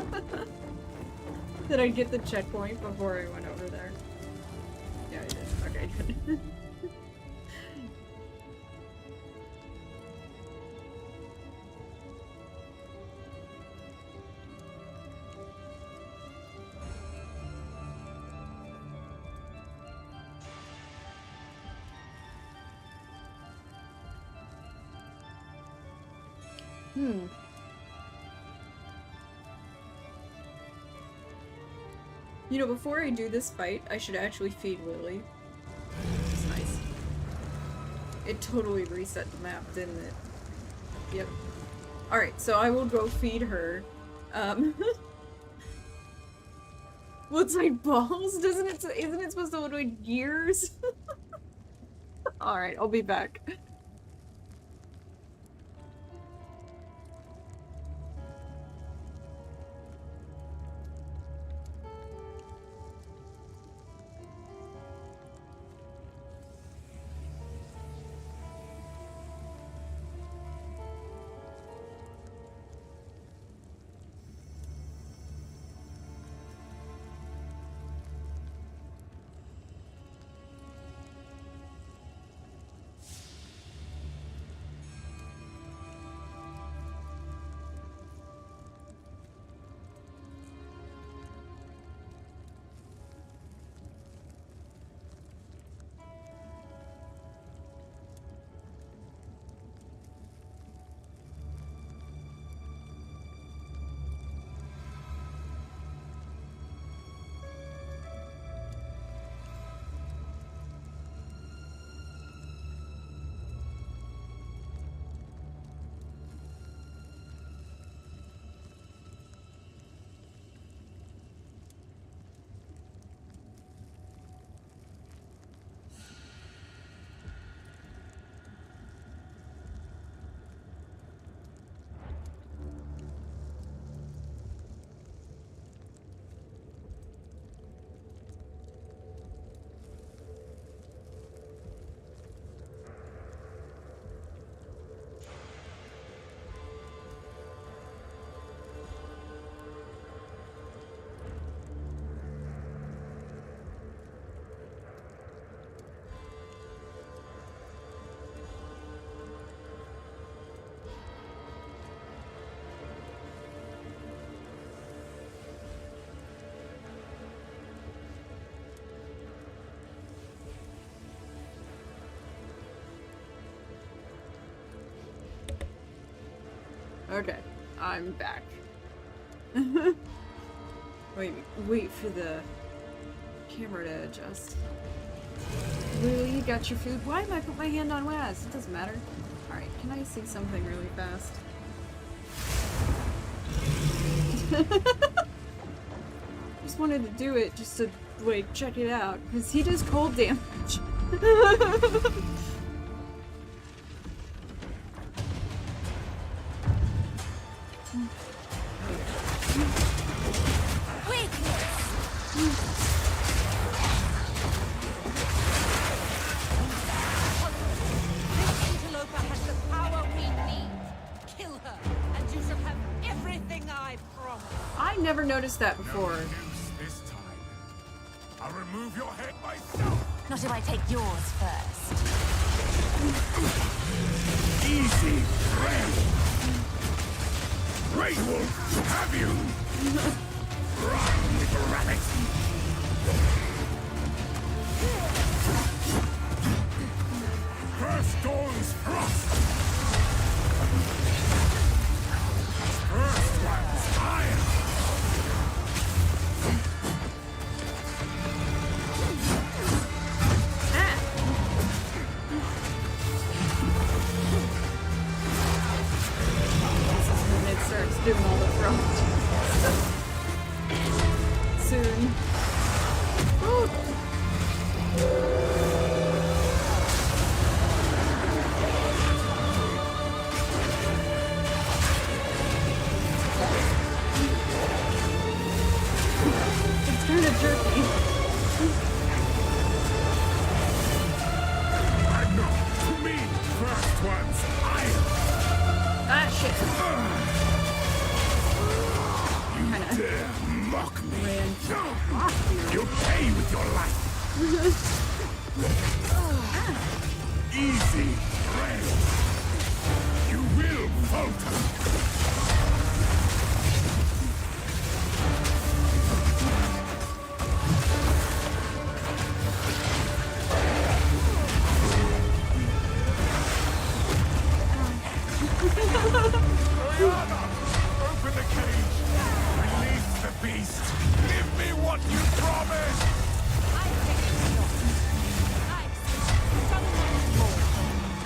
Did I get the checkpoint before I went over there? Yeah, I did. Okay, good. You know, before I do this fight, I should actually feed Lily. It's nice. It totally reset the map, didn't it? Yep. Alright, so I will go feed her. Well, it's like balls, isn't it supposed to look like gears? Alright, I'll be back. Okay, I'm back. Wait for the camera to adjust. Lily, you got your food? Why did I put my hand on Waz? It doesn't matter. Alright, can I see something really fast? Just wanted to do it just to, like, check it out. Because he does cold damage. I never noticed that before. This time, I'll remove your head myself. Not if I take yours first. Easy, Ray. Ray will have you. Run, little rabbit. First Dawn's frost. First one's fire. When it starts doing all the frost. Soon. Woo. It's kind of jerky. I'm not to me. First one's fire. Ah, shit. Kinda Dare mock me. ran No. off here. You'll pay with your life. Easy, Ray. You will falter. Rihanna, open the cage. Release the beast. Give me what you promised.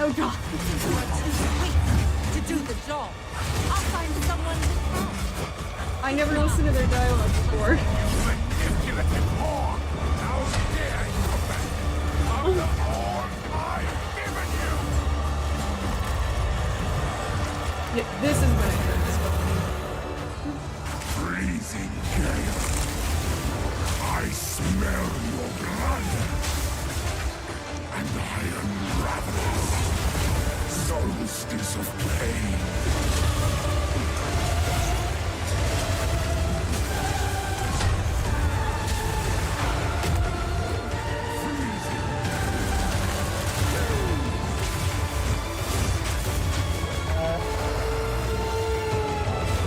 Oh god. To do the job, I'll find someone to help. I never listened to their dialogue before. Manipulative whore. How dare you abandon after all I've given you? Yeah, this is when I heard this one. Freezing gale. I smell your blood. And I unravel. Solstice of pain.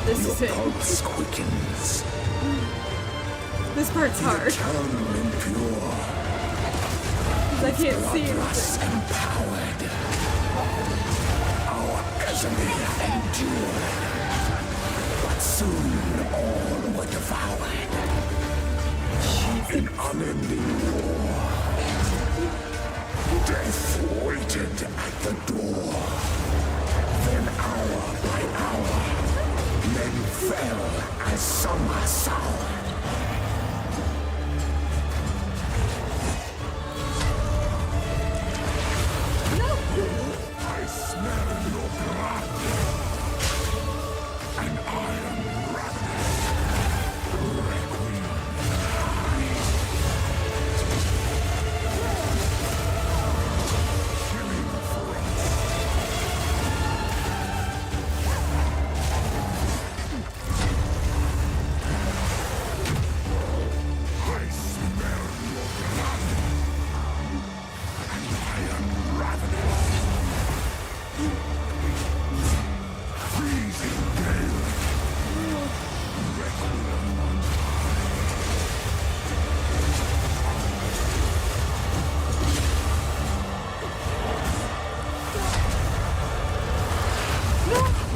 This is it. Pulse quickens. This part's hard. Eternal and pure. Because I can't see Bloodlust anything. empowered. Our enemy endured. But soon all were devoured. In unending war. Death waited at the door. Then hour by hour, men fell as summer soured. I smell your blood, and I am ravenous. Requiem. Killing frost. I smell your blood, and I am ravenous. Freezing gale. Requiem on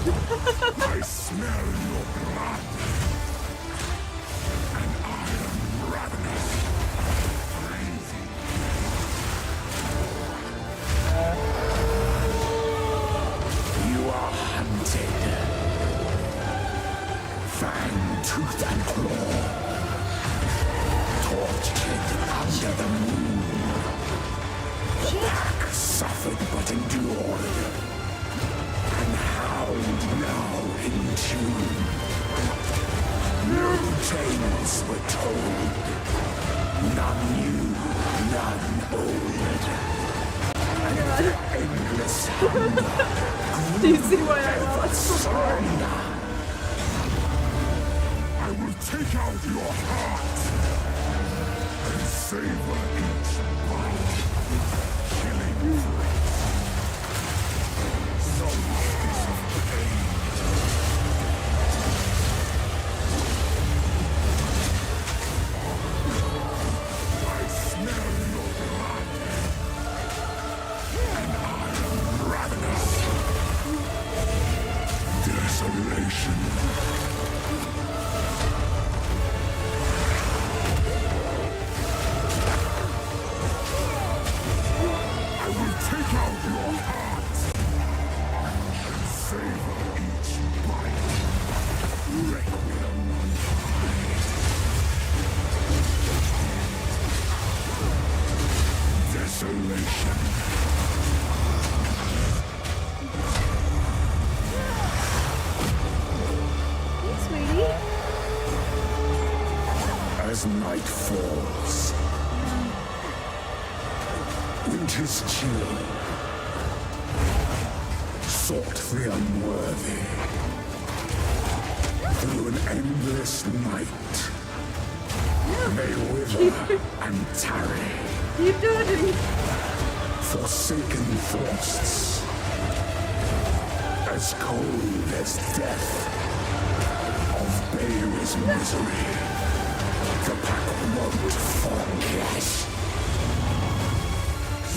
I smell your blood. And I am ravenous. Crazy. You are hunted. Fang, tooth, and claw. Tortured under the moon. The pack suffered but endured. And howled now in tune. No tales were told. None new, none old. And their endless hunger. Do you see why I lost? Surrender. I will take out your heart and savor each bite with killing flight. Solstice of pain. I smell your blood, and I am ravenous. Desolation. I will take out your heart and savor each bite. Requiem on high. Desolation. Hey, sweetie. As night falls, winter's chill sought the unworthy through an endless night. May wither and tarry, Keep doing it. forsaken thrusts, as cold as death of Bailey's misery. The pack won't forget.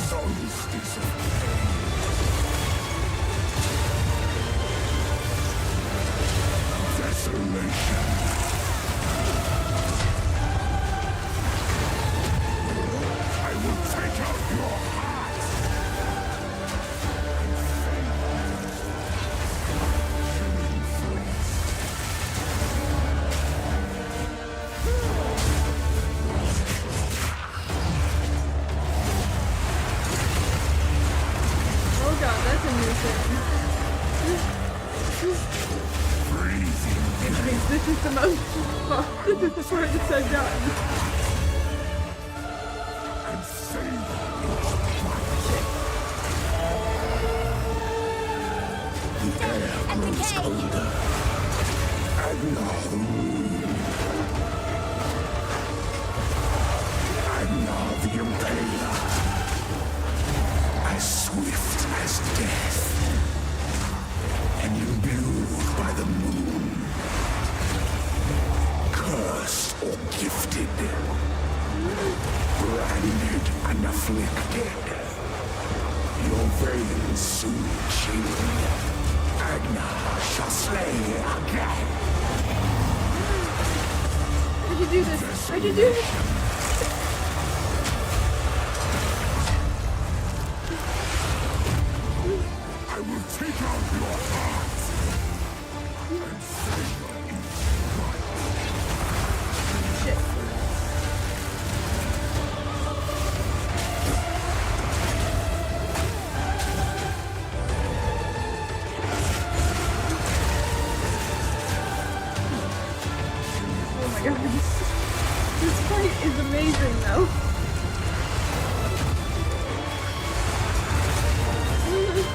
Solstice of pain. Desolation. I will take out your heart. Chilling frost. Oh god, that's a new thing. Freezing. This is the most this is the furthest I've gotten. And savor each bite. The air grows colder. And now the moon. And now the impaler. As swift as death. And imbued by the moon. Cursed or gifted. Branded and afflicted. Your veins soon chill. Agna shall slay again. I can do this. I can do this. I will take out your heart and savor each bite. Shit. Oh my god. This fight is amazing though.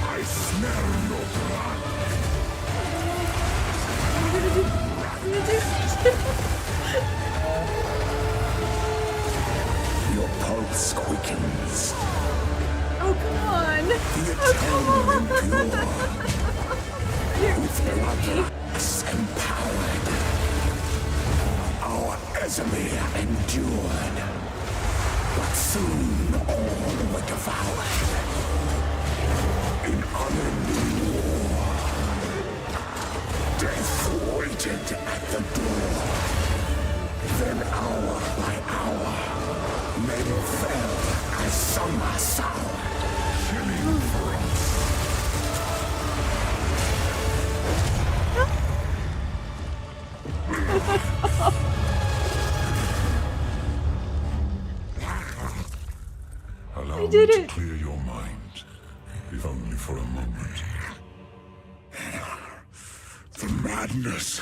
I smell your blood. Your pulse quickens. Oh come on! The eternal endure. With bloodlines empowered. Our Ezemir endured. But soon all were devoured. In unending war. fell as summer sour, killing frost. Allow me did to it. clear your mind, if only for a moment. The madness,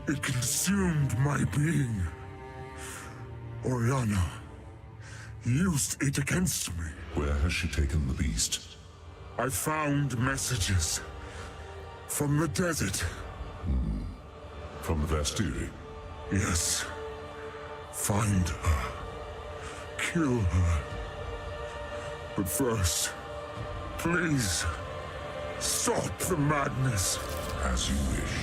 it consumed my being. Oriana used it against me. Where has she taken the beast? I found messages from the desert. From the Vastiri? Yes. Find her. Kill her. But first, please, stop the madness. As you wish.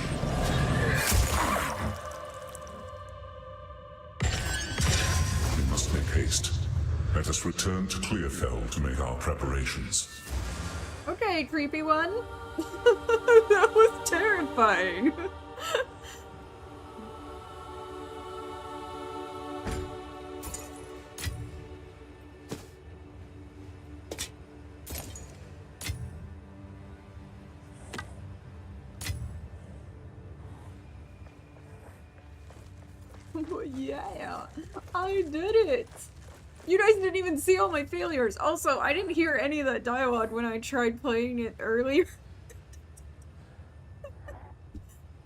We must make haste. Let us return to Clearfell to make our preparations. Okay, creepy one. That was terrifying. Yeah, I did it. You guys didn't even see all my failures. Also, I didn't hear any of that dialogue when I tried playing it earlier.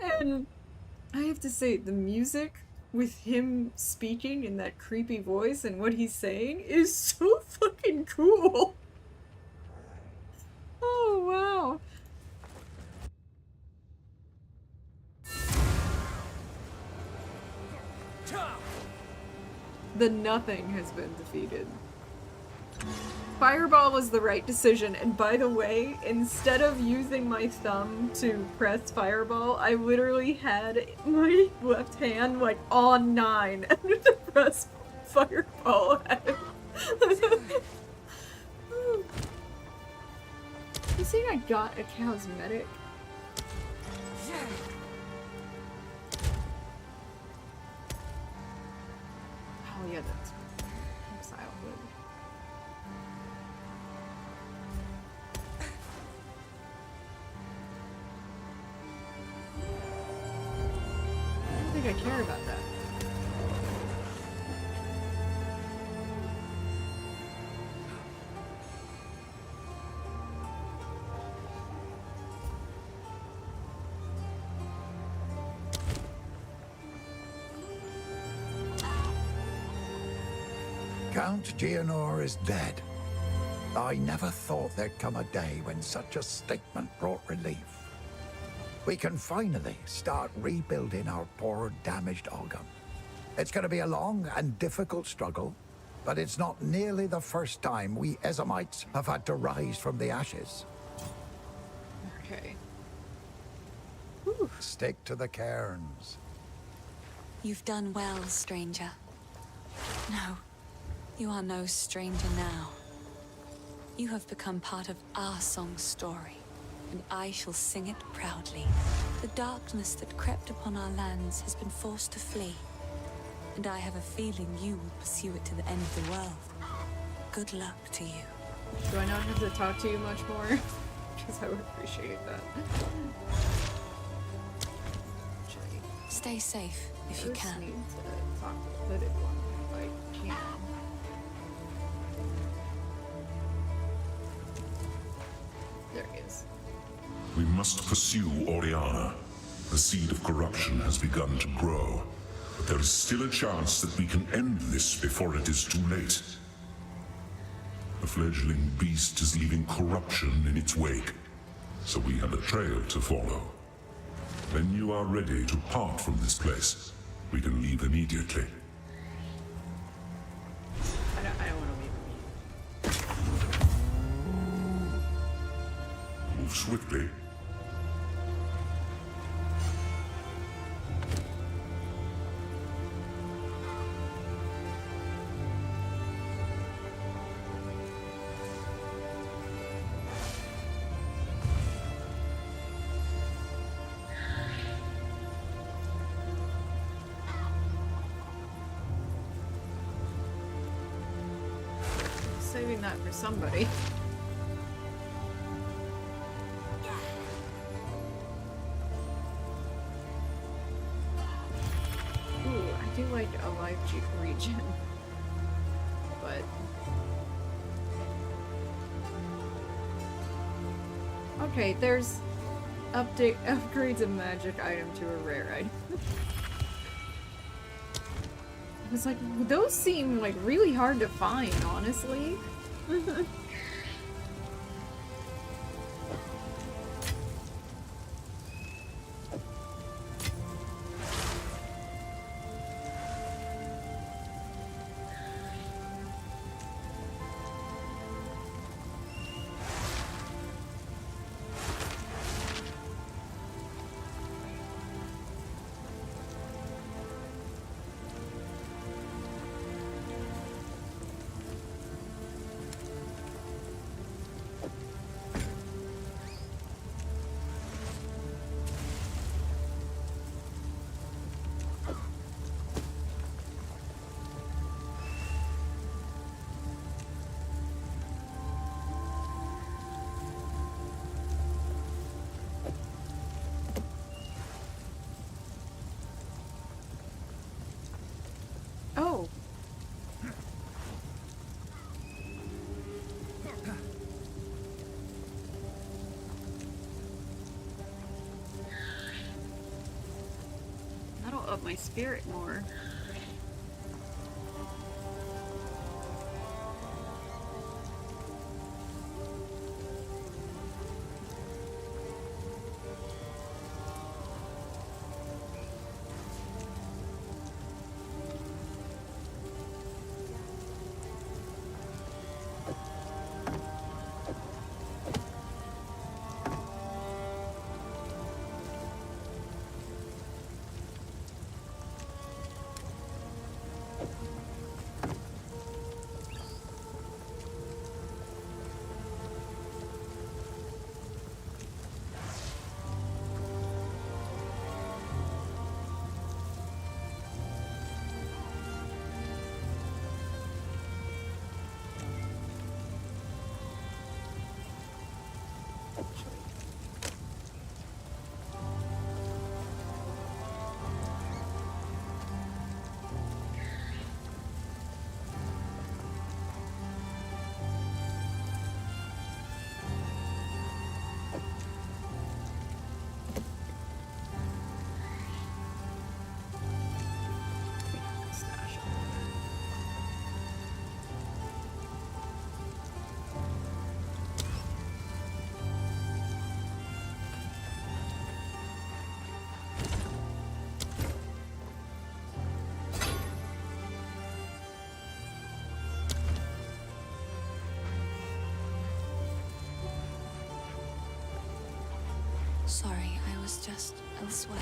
And I have to say, the music with him speaking in that creepy voice and what he's saying is so fucking cool. Oh, wow. The nothing has been defeated. Fireball was the right decision, and by the way, instead of using my thumb to press Fireball, I literally had my left hand, like, on 9 and to press Fireball at it. You think I got a cosmetic? Oh yeah, that's Exile hood. I don't think I care about that. Count Geonor is dead. I never thought there'd come a day when such a statement brought relief. We can finally start rebuilding our poor, damaged Ogham. It's going to be a long and difficult struggle, but it's not nearly the first time we Ezamites have had to rise from the ashes. Okay. Stick to the cairns. You've done well, stranger. No, you are no stranger now. You have become part of our song's story, and I shall sing it proudly. The darkness that crept upon our lands has been forced to flee, and I have a feeling you will pursue it to the end of the world. Good luck to you. Do I not have to talk to you much more? Because I would appreciate that. Actually, Stay safe if you I just can. need to talk to the hooded one if I can. There he is. We must pursue Oriana. The seed of corruption has begun to grow, but there is still a chance that we can end this before it is too late. The fledgling beast is leaving corruption in its wake, so we have a trail to follow. When you are ready to part from this place, we can leave immediately. I don't want to leave him. Move swiftly. saving that for somebody. Ooh, I do like a live region. But... okay, there's upgrades a magic item to a rare item. I was like, those seem like really hard to find, honestly. Oh. That'll up my spirit more. Sorry, I was just elsewhere.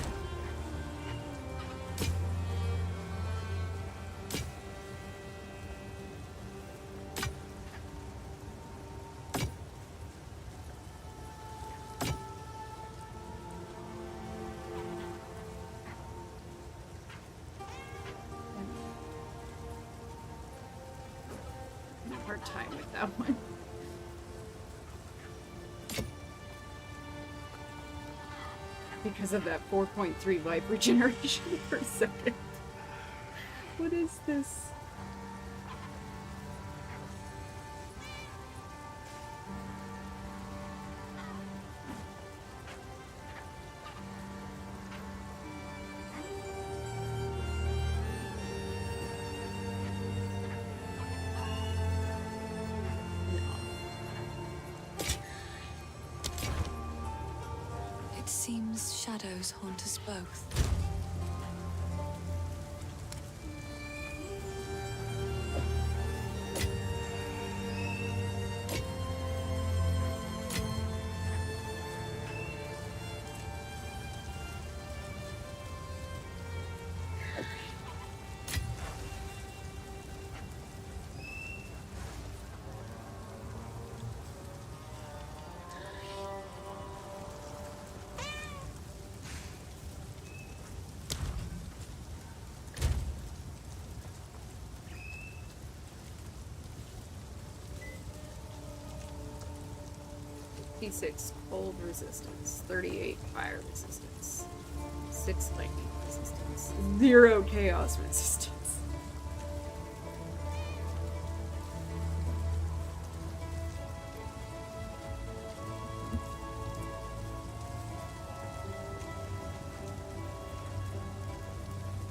I have a hard time with that one. Because of that 4.3 life regeneration per second. What is this? It seems shadows haunt us both. 56 cold resistance, 38 fire resistance, 6 lightning resistance, 0 chaos resistance.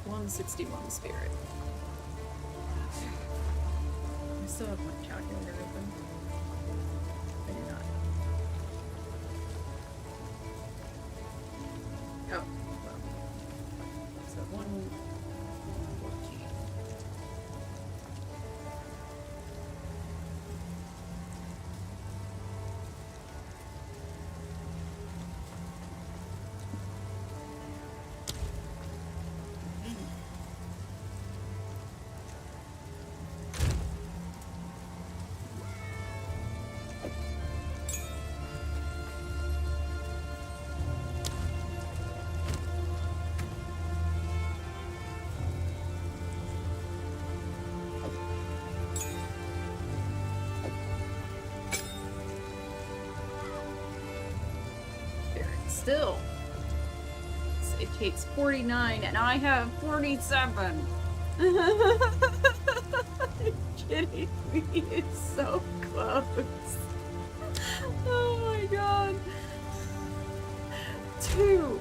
$161 spirit. I still have my calculator open. I do not. Oh, well. So 114. Still, it takes 49 and I have 47. Are you kidding me? It's so close. Oh my god. Two.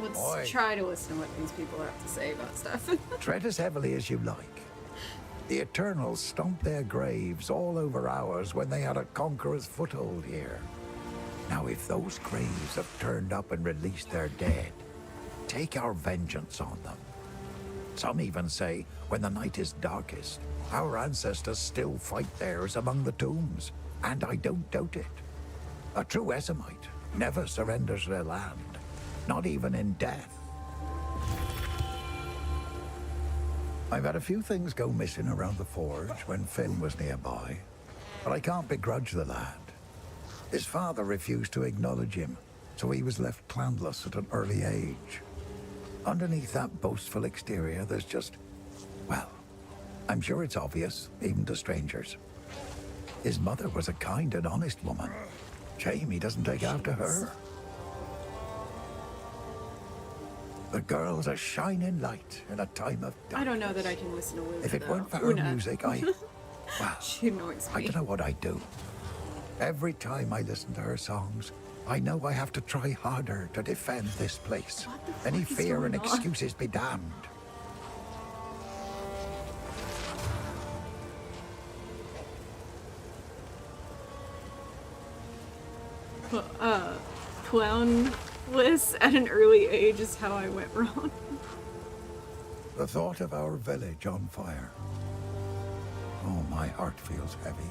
Let's try to listen to what these people have to say about stuff. Tread as heavily as you like. The Eternals stomped their graves all over ours when they had a conqueror's foothold here. Now, if those graves have turned up and released their dead, take our vengeance on them. Some even say, when the night is darkest, our ancestors still fight theirs among the tombs. And I don't doubt it. A true Esamite never surrenders their land. Not even in death. I've had a few things go missing around the forge when Finn was nearby, but I can't begrudge the lad. His father refused to acknowledge him, so he was left clanless at an early age. Underneath that boastful exterior, there's just, well, I'm sure it's obvious, even to strangers. His mother was a kind and honest woman. Shame he doesn't take after her. The girl's a shining light in a time of darkness. I don't know that I can listen to Luna, If it weren't for her music, well, she annoys me. I don't know what I'd do. Every time I listen to her songs, I know I have to try harder to defend this place. Any fear and excuses be damned. Clownless at an early age is how I went wrong. The thought of our village on fire. Oh, my heart feels heavy.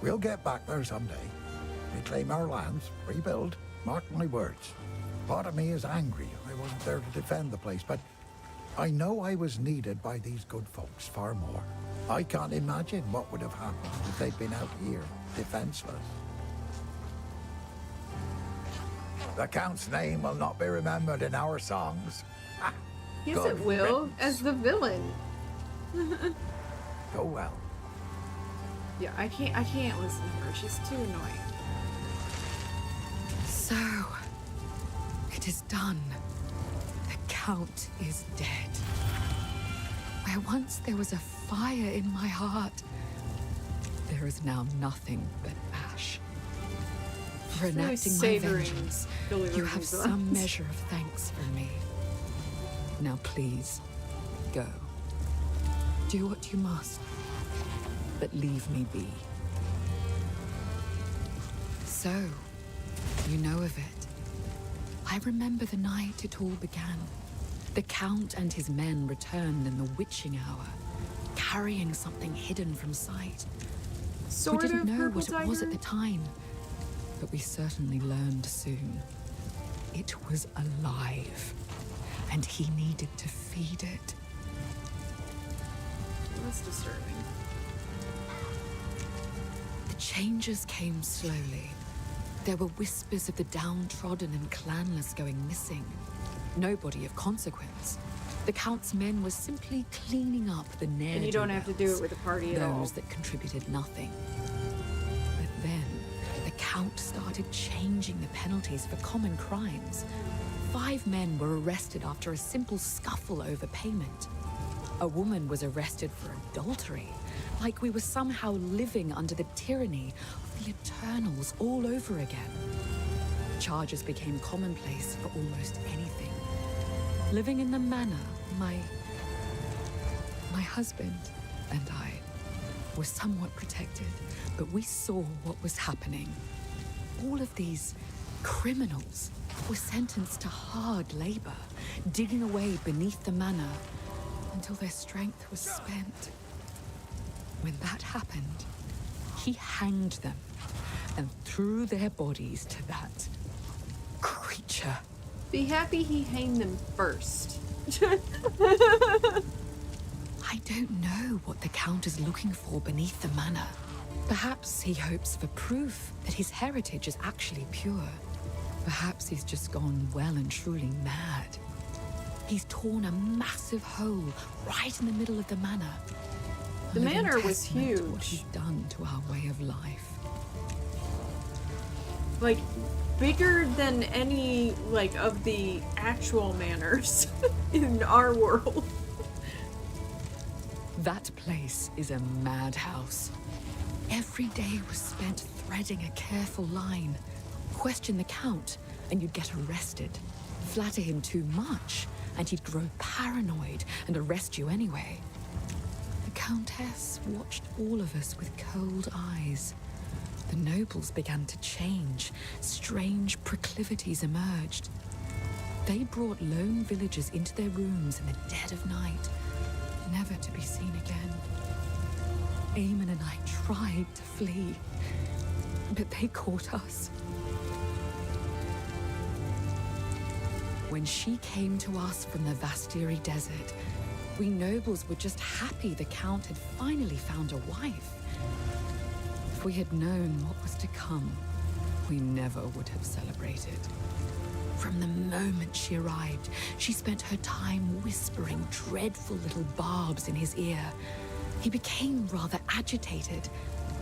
We'll get back there someday. Reclaim our lands, rebuild, mark my words. Part of me is angry I wasn't there to defend the place, but I know I was needed by these good folks far more. I can't imagine what would have happened if they'd been out here, defenseless. The Count's name will not be remembered in our songs. Yes, it will, riddance. as the villain. Go well. Yeah, I can't listen to her. She's too annoying. So, it is done. The Count is dead. Where once there was a fire in my heart, there is now nothing but ash. For Really enacting my savoring vengeance, Billy you have Virgin's some lines. measure of thanks for me. Now please, go. Do what you must, but leave me be. So, you know of it. I remember the night it all began. The Count and his men returned in the witching hour, carrying something hidden from sight. Sort we didn't of know purple what it tiger? was at the time, but we certainly learned soon. It was alive, and he needed to feed it. That's disturbing. The changes came slowly. There were whispers of the downtrodden and clanless going missing. Nobody of consequence. The Count's men were simply cleaning up the ne'er-do-wells. And you don't have to do it with a party at all. Those that contributed nothing. But then, the Count started changing the penalties for common crimes. 5 men were arrested after a simple scuffle over payment. A woman was arrested for adultery, like we were somehow living under the tyranny of the Eternals all over again. Charges became commonplace for almost anything. Living in the manor, my husband and I were somewhat protected, but we saw what was happening. All of these criminals were sentenced to hard labor, digging away beneath the manor until their strength was spent. When that happened, he hanged them and threw their bodies to that creature. Be happy he hanged them first. I don't know what the Count is looking for beneath the manor. Perhaps he hopes for proof that his heritage is actually pure. Perhaps he's just gone well and truly mad. He's torn a massive hole right in the middle of the manor. The manor was To what huge. he's done to our way of life. Like, bigger than any, like, of the actual manors in our world. That place is a madhouse. Every day was spent threading a careful line. Question the Count, and you'd get arrested. Flatter him too much, and he'd grow paranoid and arrest you anyway. The Countess watched all of us with cold eyes. The nobles began to change. Strange proclivities emerged. They brought lone villagers into their rooms in the dead of night, never to be seen again. Eamon and I tried to flee, but they caught us. When she came to us from the Vastiri desert, we nobles were just happy the Count had finally found a wife. If we had known what was to come, we never would have celebrated. From the moment she arrived, she spent her time whispering dreadful little barbs in his ear. He became rather agitated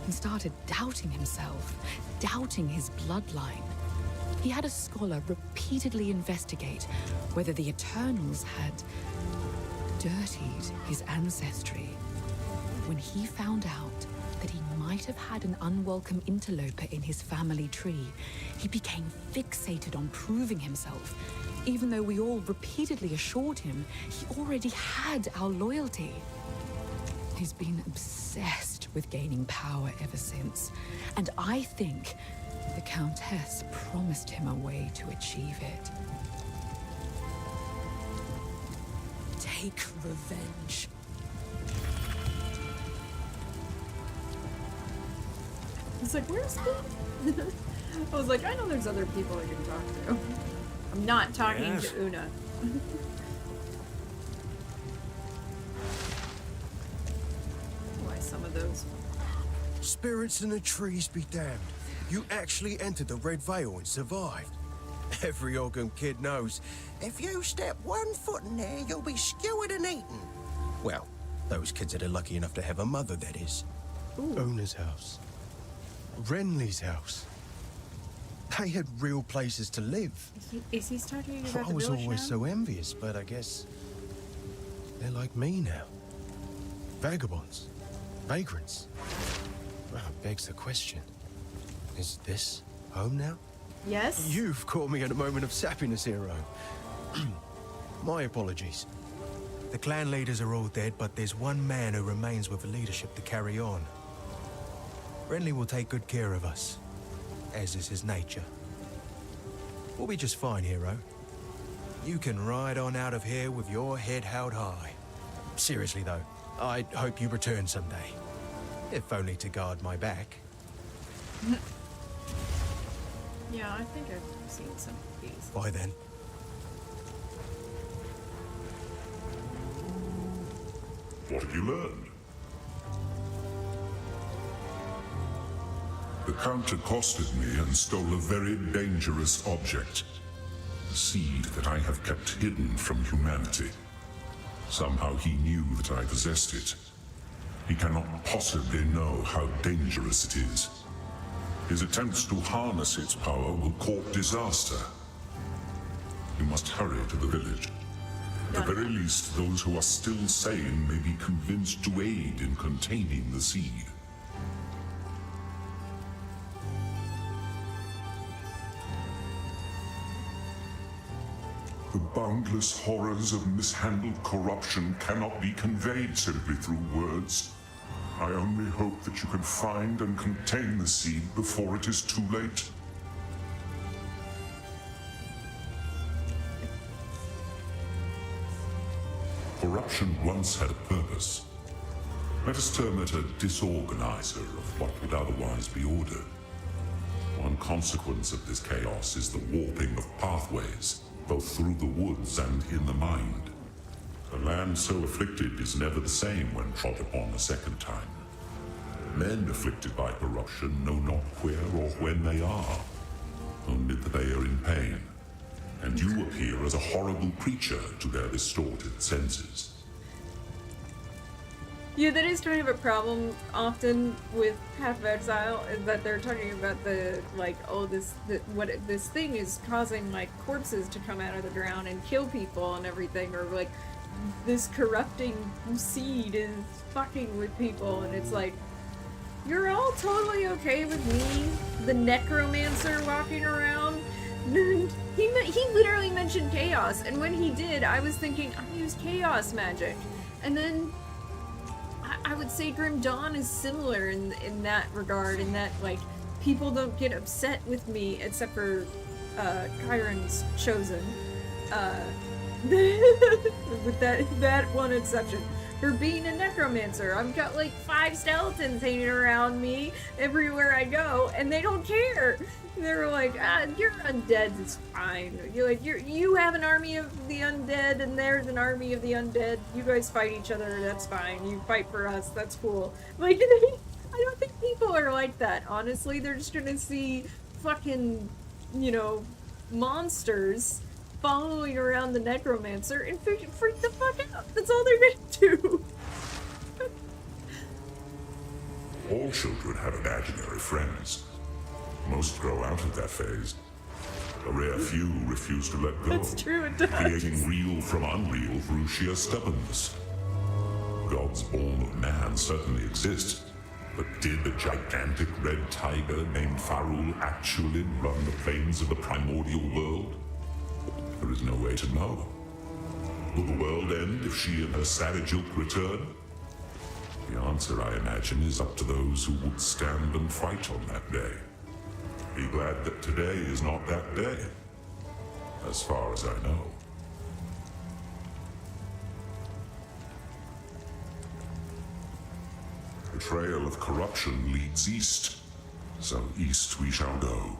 and started doubting himself, doubting his bloodline. He had a scholar repeatedly investigate whether the Eternals had dirtied his ancestry. When he found out that he might have had an unwelcome interloper in his family tree, he became fixated on proving himself, even though we all repeatedly assured him he already had our loyalty. He's been obsessed with gaining power ever since, and I think the Countess promised him a way to achieve it. Take revenge. It's like, where's the... I was like, I know there's other people I can talk to. I'm not talking Yes. to Una. Why some of those? Spirits in the trees be damned. You actually entered the Red Veil and survived. Every Ogham kid knows, if you step 1 foot in there, you'll be skewered and eaten. Well, those kids that are lucky enough to have a mother, that is. Una's house. Renly's house. They had real places to live. Is he talking about I the was village always now? so envious, but I guess they're like me now. Vagabonds. Vagrants. Well, begs the question. Is this home now? Yes? You've caught me at a moment of sappiness, hero. My apologies. The clan leaders are all dead, but there's one man who remains with the leadership to carry on. Renly will take good care of us, as is his nature. We'll be just fine, hero. You can ride on out of here with your head held high. Seriously, though, I hope you return someday. If only to guard my back. Yeah, I think I've seen some of these. Bye then. What have you learned? The Count accosted me and stole a very dangerous object. A seed that I have kept hidden from humanity. Somehow he knew that I possessed it. He cannot possibly know how dangerous it is. His attempts to harness its power will court disaster. We must hurry to the village. At the very least, those who are still sane may be convinced to aid in containing the seed. The boundless horrors of mishandled corruption cannot be conveyed simply through words. I only hope that you can find and contain the seed before it is too late. Corruption once had a purpose. Let us term it a disorganizer of what would otherwise be order. One consequence of this chaos is the warping of pathways, both through the woods and in the mind. A land so afflicted is never the same when trod upon a second time. Men afflicted by corruption know not where or when they are, only that they are in pain. And you appear as a horrible creature to their distorted senses. Yeah, that is kind of a problem often with Path of Exile, is that they're talking about the, like, oh, this thing is causing, like, corpses to come out of the ground and kill people and everything, or, like, this corrupting seed is fucking with people, and it's like, you're all totally okay with me, the necromancer, walking around? He literally mentioned chaos, and when he did, I was thinking, I use chaos magic. And then I would say Grim Dawn is similar in that regard, in that, like, people don't get upset with me, except for Chiron's Chosen. With that one exception. For being a necromancer. I've got like 5 skeletons hanging around me everywhere I go, and they don't care. They're like, you're undead, it's fine. You're like, you have an army of the undead, and there's an army of the undead. You guys fight each other, that's fine. You fight for us, that's cool. Like, I don't think people are like that, honestly. They're just gonna see fucking, you know, monsters following around the necromancer and freak the fuck out. That's all they're gonna do. All children have imaginary friends. Most grow out of that phase. A rare few refuse to let go. That's true, it does. Creating real from unreal through sheer stubbornness. Gods born of man certainly exist, but did the gigantic red tiger named Farul actually run the plains of the primordial world? There is no way to know. Will the world end if she and her savage ilk return? The answer, I imagine, is up to those who would stand and fight on that day. Be glad that today is not that day, as far as I know. The trail of corruption leads east, so east we shall go.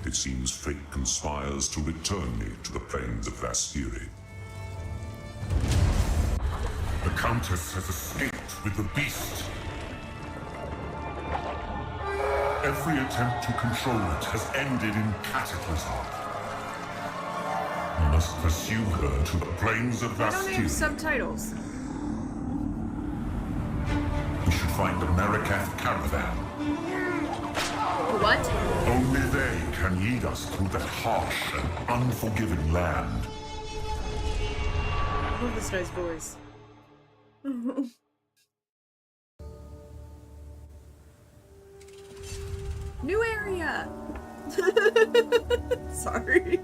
It seems fate conspires to return me to the plains of Vastiri. The Countess has escaped with the beast. Every attempt to control it has ended in cataclysm. We must pursue her to the plains of I don't have Vastiri. subtitles. We should find the Marikath caravan. What? Only they can lead us through that harsh and unforgiving land. I love this guy's voice. New area! Sorry.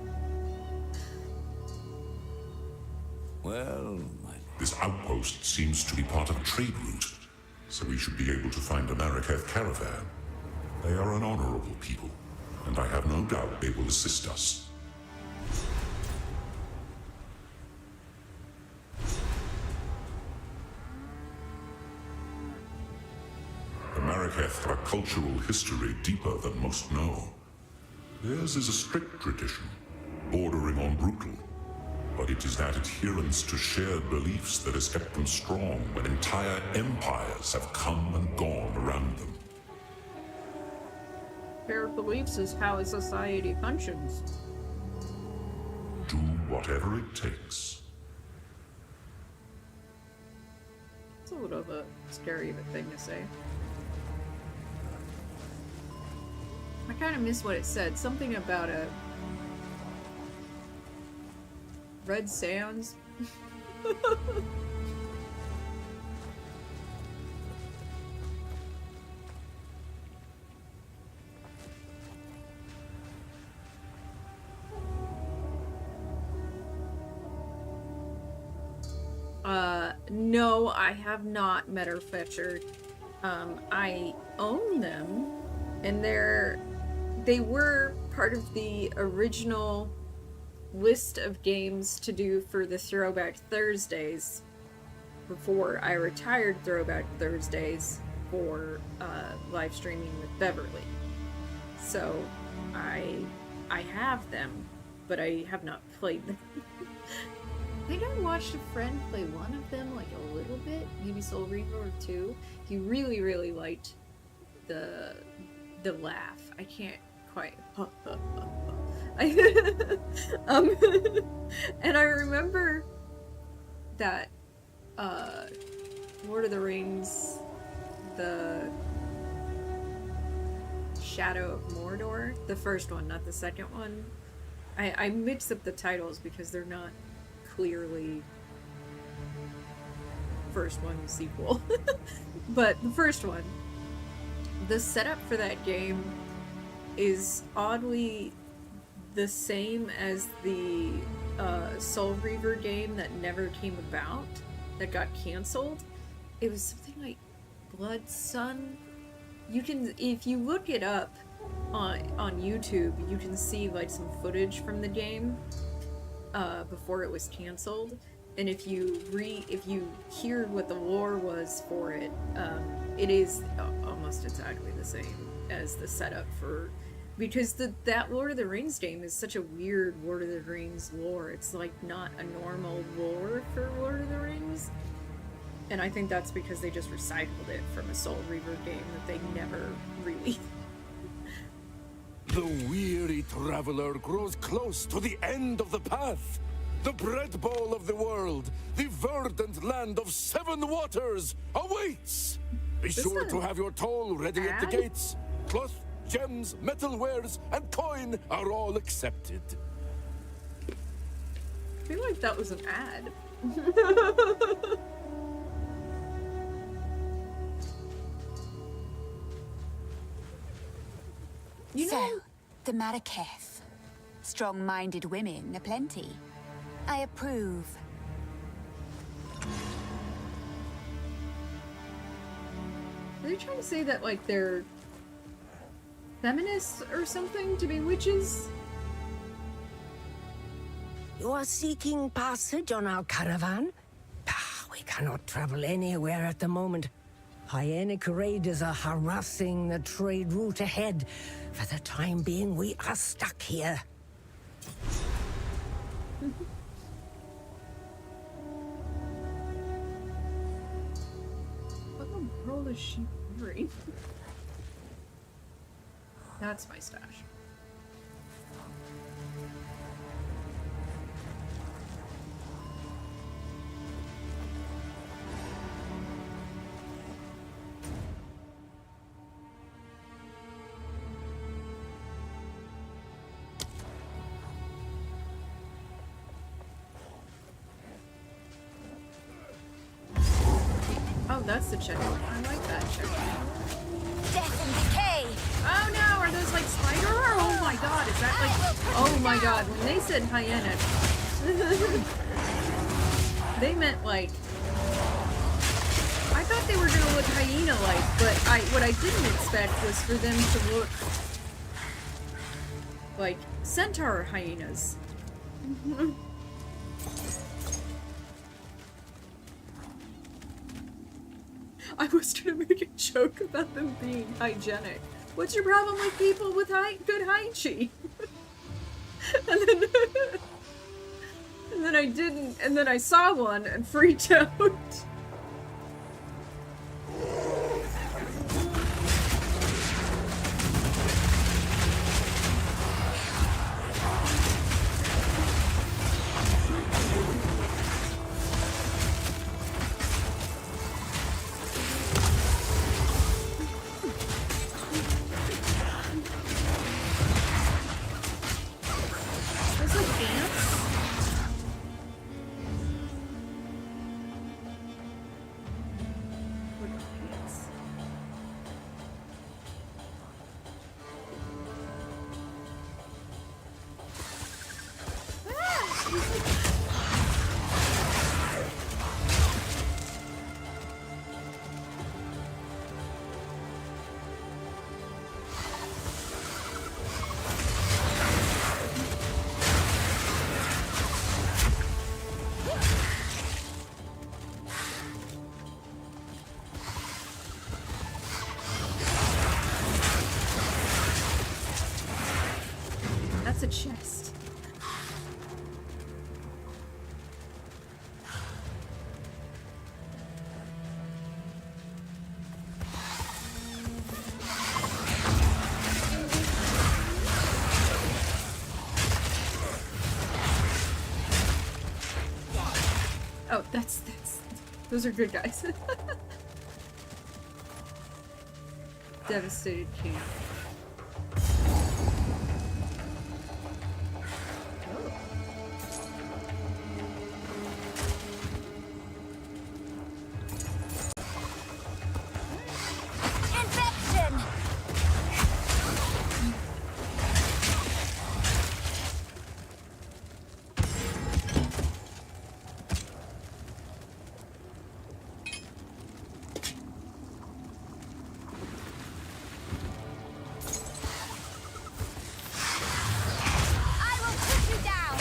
Well, This outpost seems to be part of a trade route, so we should be able to find a Marikath caravan. They are an honorable people, and I have no doubt they will assist us. Maraketh have a cultural history deeper than most know. Theirs is a strict tradition, bordering on brutal. But it is that adherence to shared beliefs that has kept them strong when entire empires have come and gone around them. Shared beliefs is how a society functions. Do whatever it takes. It's a little bit scary of a thing to say. I kind of miss what it said. Something about a red sands. No, I have not met or fetchered. I own them, and they were part of the original list of games to do for the Throwback Thursdays before I retired Throwback Thursdays for live streaming with Beverly. So I have them, but I have not played them. I think I watched a friend play one of them like a little bit, maybe Soul Reaver or two. He really, really liked the laugh. I can't quite. And I remember that Lord of the Rings, the Shadow of Mordor, the first one, not the second one. I mix up the titles because they're not clearly first one sequel. But the first one, the setup for that game is oddly the same as the Soul Reaver game that never came about, that got canceled. It was something like Blood Sun. You can, if you look it up on YouTube, you can see like some footage from the game before it was canceled. And if you hear what the lore was for it, it is almost exactly the same as the setup for, because that Lord of the Rings game is such a weird Lord of the Rings lore. It's like not a normal lore for Lord of the Rings. And I think that's because they just recycled it from a Soul Reaver game that they never really... The weary traveler grows close to the end of the path. The bread bowl of the world, the verdant land of 7 waters, awaits! Be sure to have your toll ready at the gates. Cloth, gems, metalwares, and coin are all accepted. I feel like that was an ad. So, the Maraketh. Strong-minded women aplenty. I approve. Are they trying to say that, like, they're feminists or something to be witches? You are seeking passage on our caravan? We cannot travel anywhere at the moment. Hyenic raiders are harassing the trade route ahead. For the time being, we are stuck here. What the world is she wearing? That's my stash. Oh, that's the checkpoint. I like that checkpoint. Death and decay! Oh no, are those like spider? Oh my god, is that like... Oh my god, when they said hyena, they meant like... I thought they were gonna look hyena-like, but what I didn't expect was for them to look like centaur hyenas. I was gonna make a joke about them being hygienic. What's your problem with people with good hygiene? and then I didn't, and then I saw one and freaked out. There's like ants. Look at the ants. That's a chest. Oh, that's those are good guys. Devastated camp. Infection! I will put you down!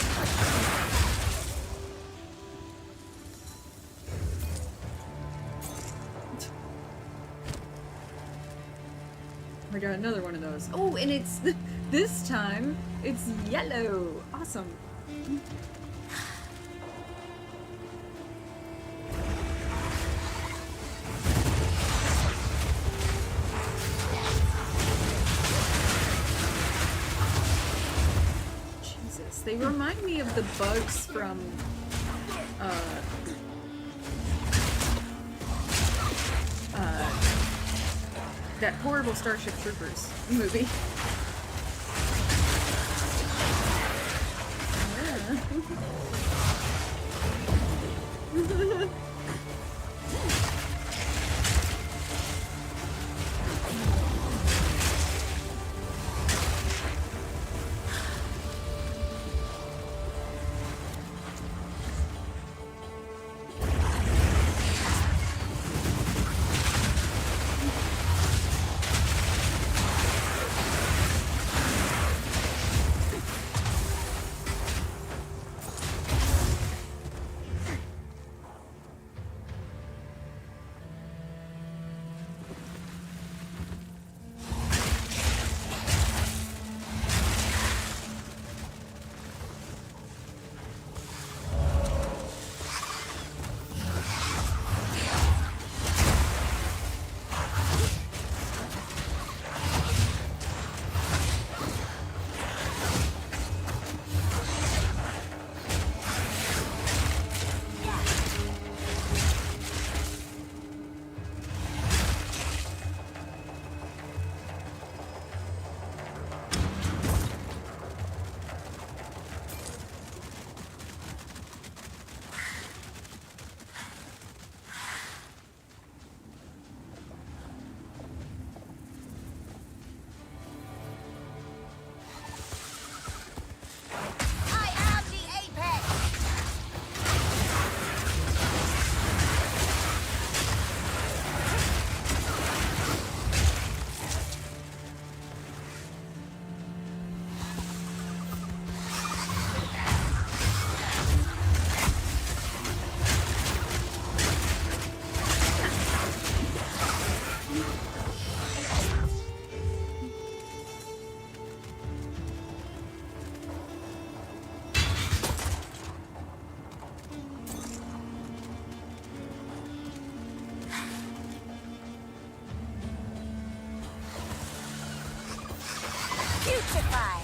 I got another one of those. Oh, and it's this time it's yellow. Awesome. Jesus, they remind me of the bugs from that horrible Starship Troopers movie. Yeah. Putrefy!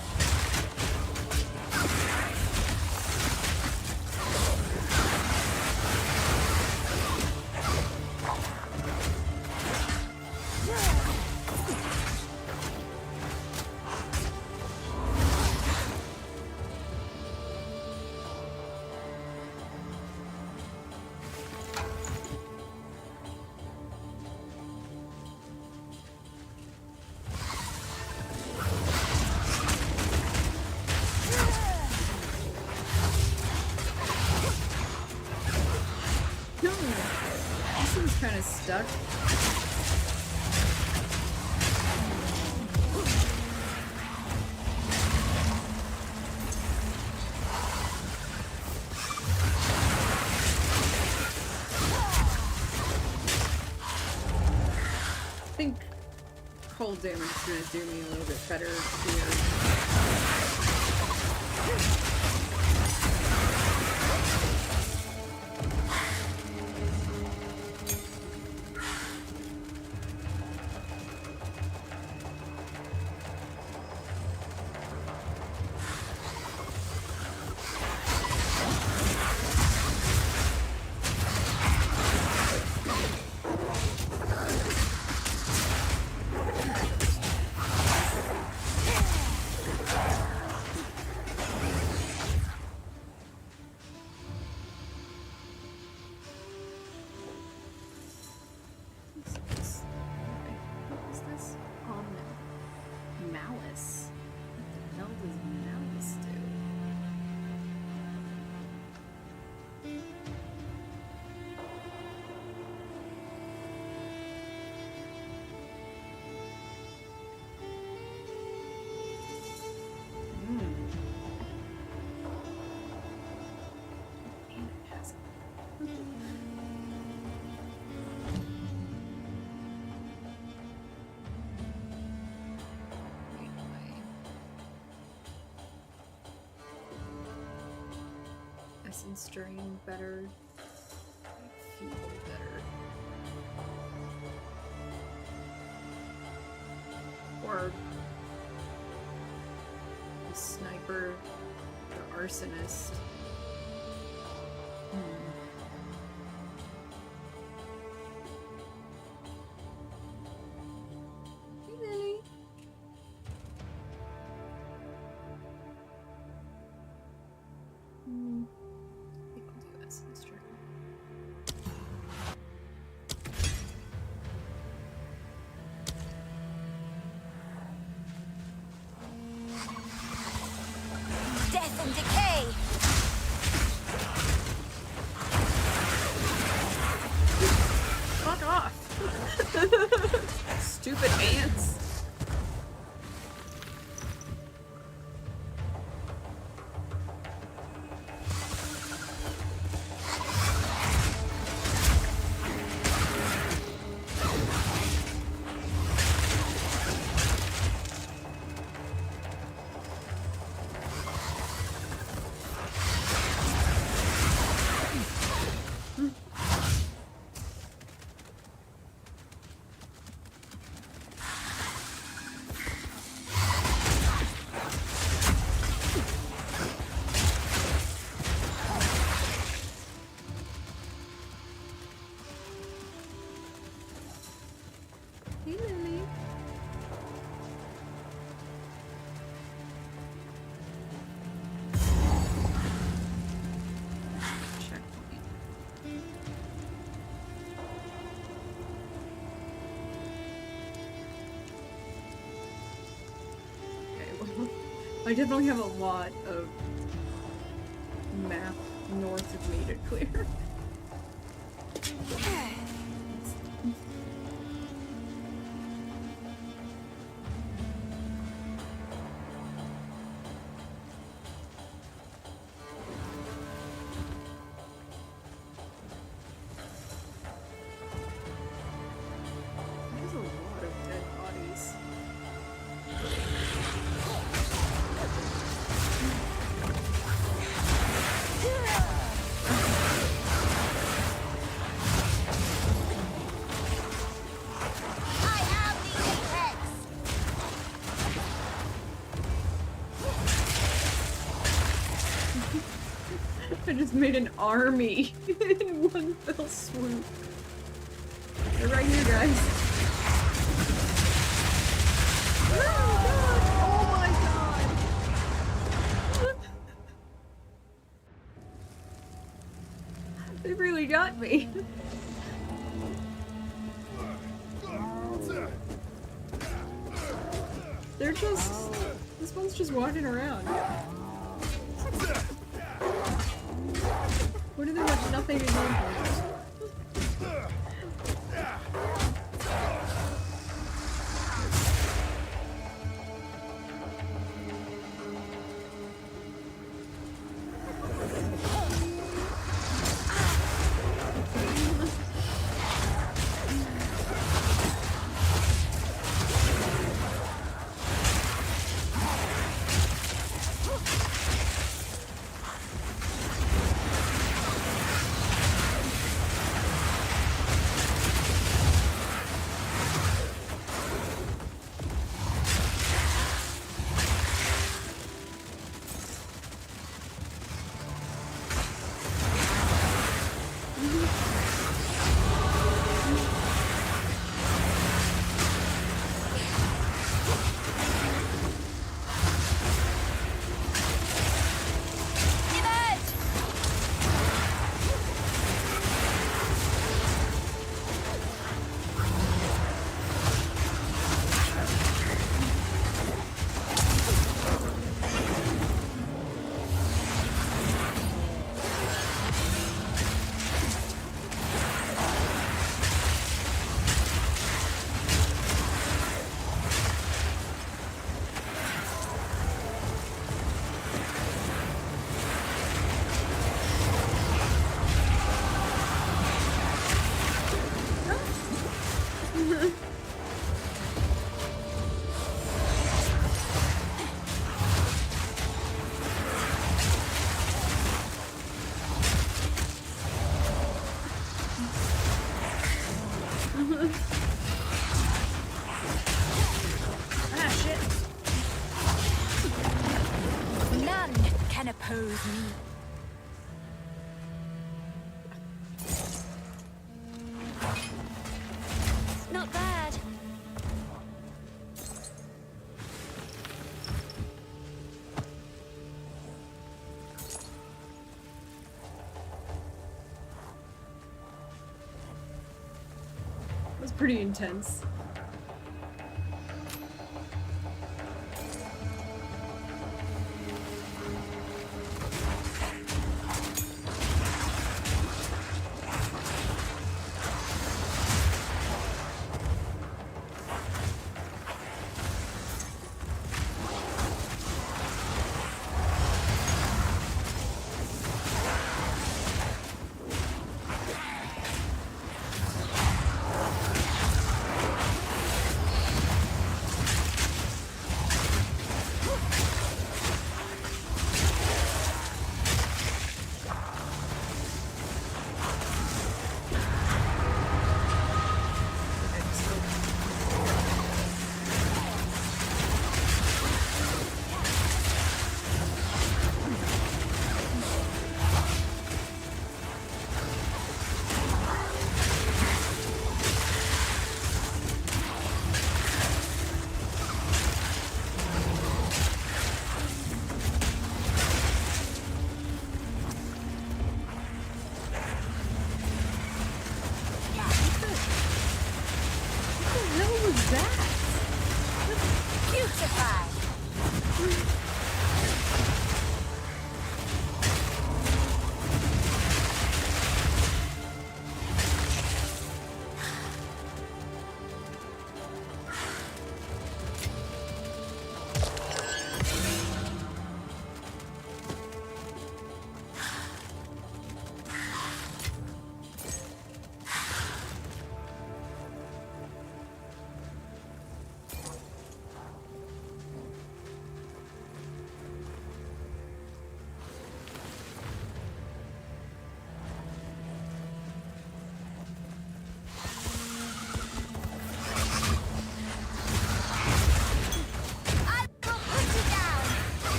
No, this one's kind of stuck. I think cold damage is going to do me a little bit better here. What is this? Oh no. Malice. What the hell does Malice do? And it has Essence drain better. Feel better. Or the sniper, the arsonist. Hey, Lily. I think I'll do Essence drain. Death and decay! Fuck off! Stupid ants. Hey, Lily. Checkpoint. Okay, well, I definitely have a lot of map north of me to clear. There's a lot of dead bodies. made an army in one fell swoop. They're right here, guys. Oh my god! They really got me. They're just... This one's just walking around. What do they have nothing to do with? None can oppose me. Not bad. It was pretty intense.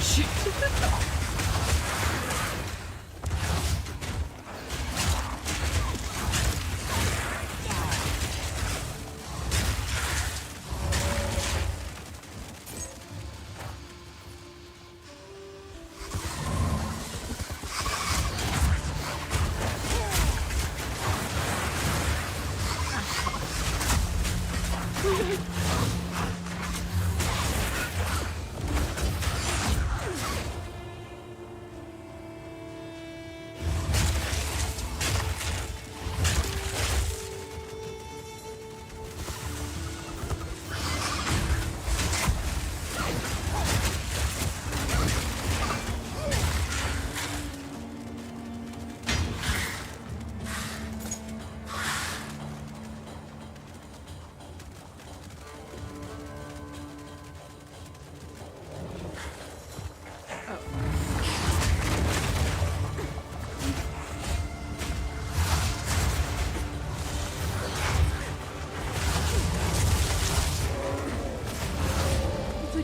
Shit.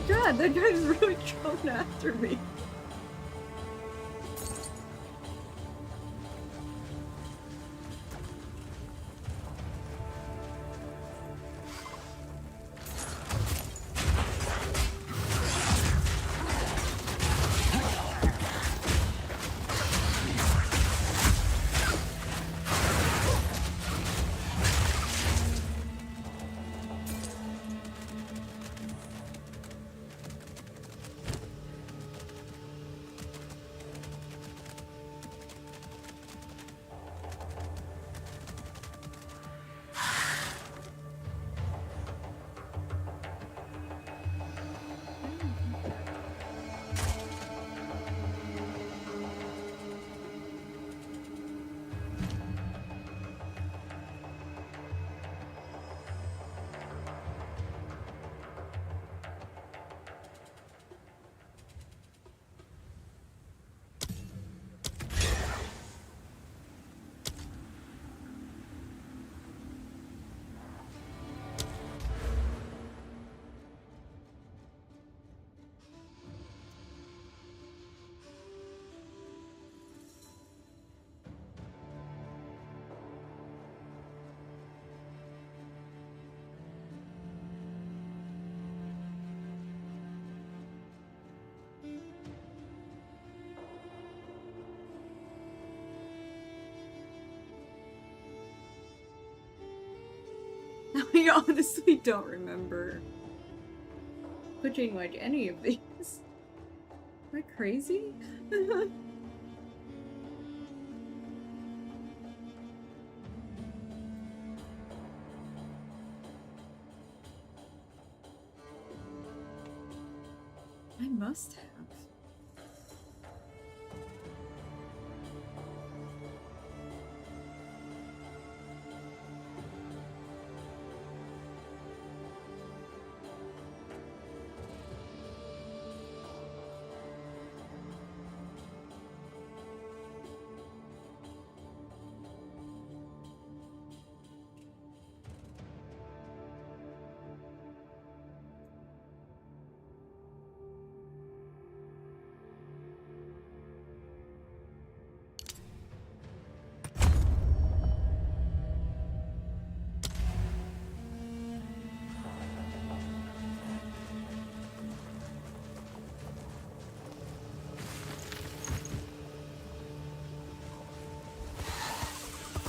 God, that guy's really coming after me. I honestly don't remember pushing like any of these. Am I crazy? I must have.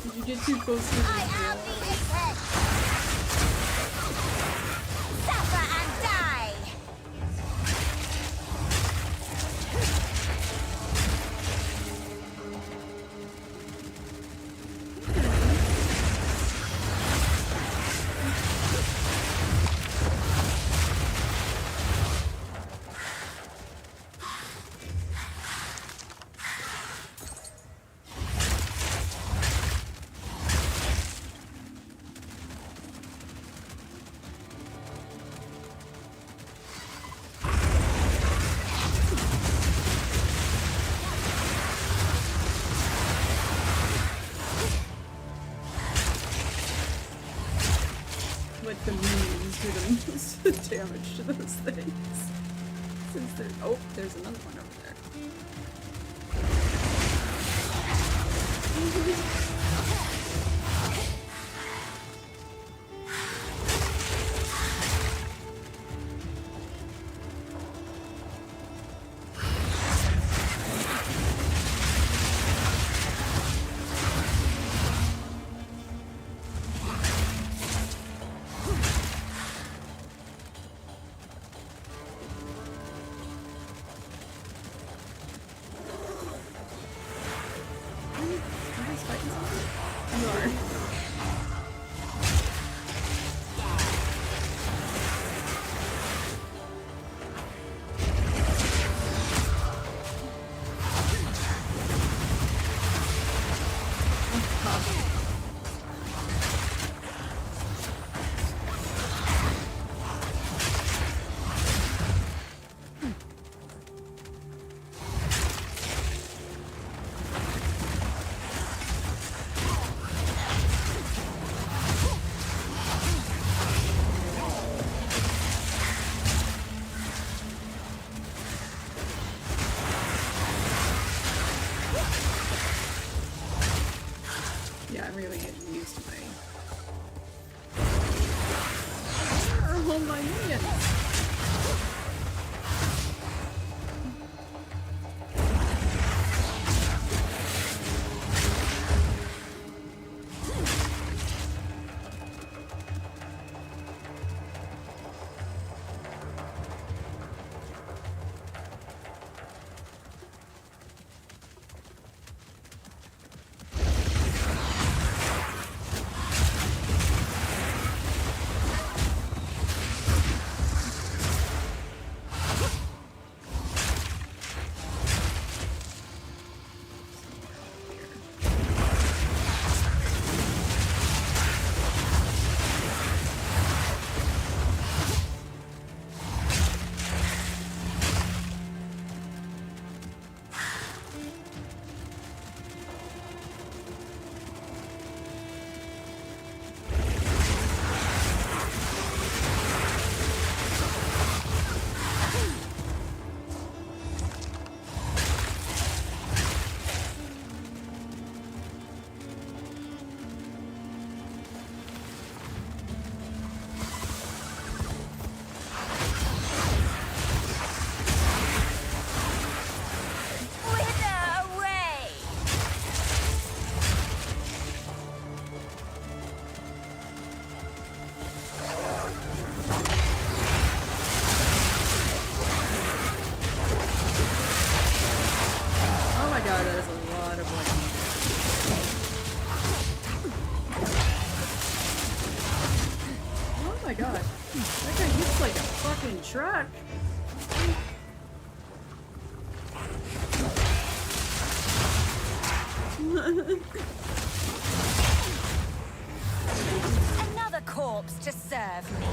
Did you get too close to the I am the Apex! Suffer and die! Like the minions do the most damage to those things. Since there, oh, there's another one over there. Yeah, I'm really getting used to my... Oh, my minions! Truck. Another corpse to serve me.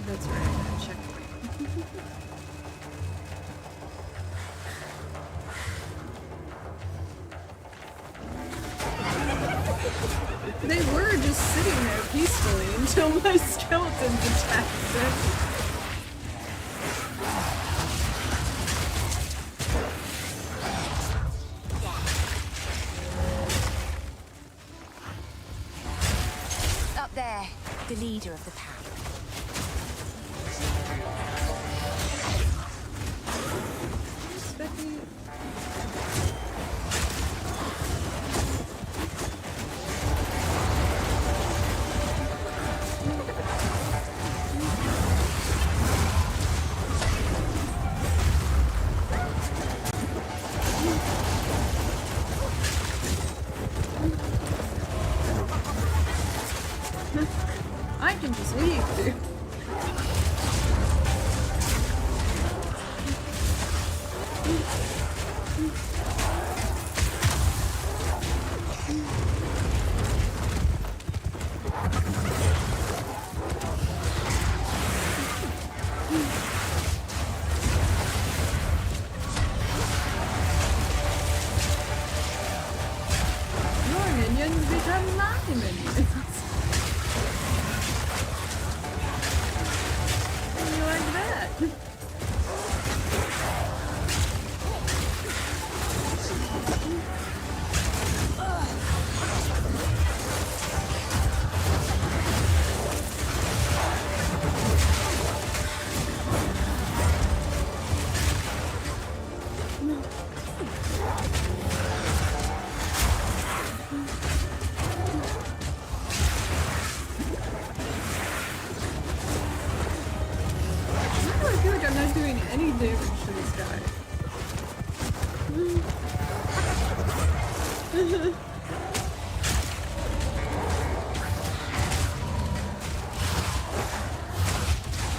That's right, that checkpoint. They were just sitting there peacefully until my skeletons attacked them. Up there, the leader of the pack. I can just leave I'm not doing any damage to this guy.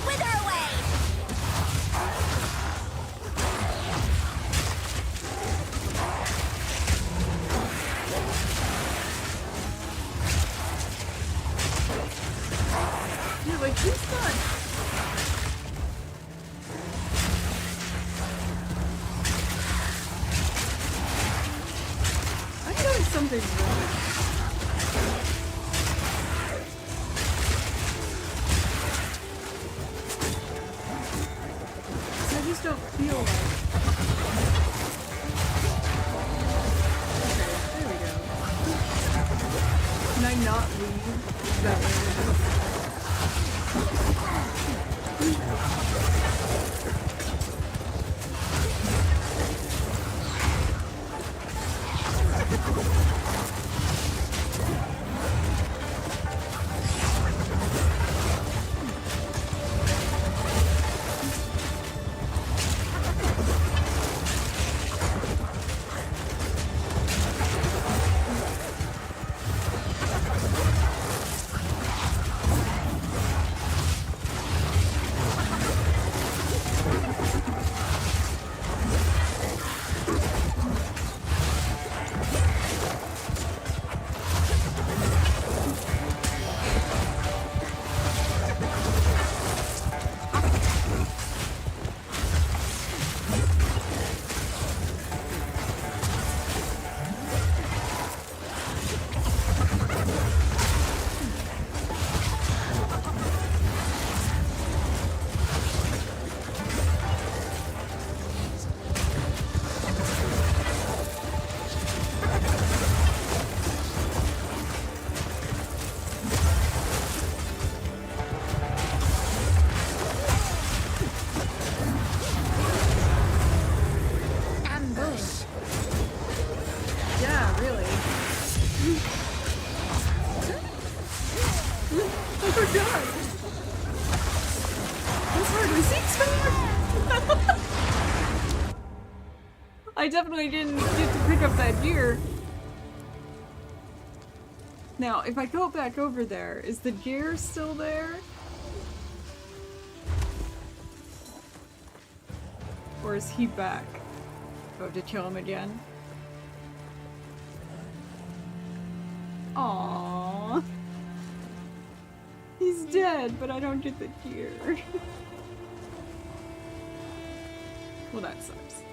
Wither away! Yeah, like he's not. I feel like something's wrong. I just don't feel like. Okay, there we go. Can I not leave that way? Yeah, really. Oh god! That's hard to see. I definitely didn't get to pick up that gear. Now, if I go back over there, is the gear still there? Or is he back? Do I have to kill him again? Aww. He's dead, but I don't get the gear. Well, that sucks.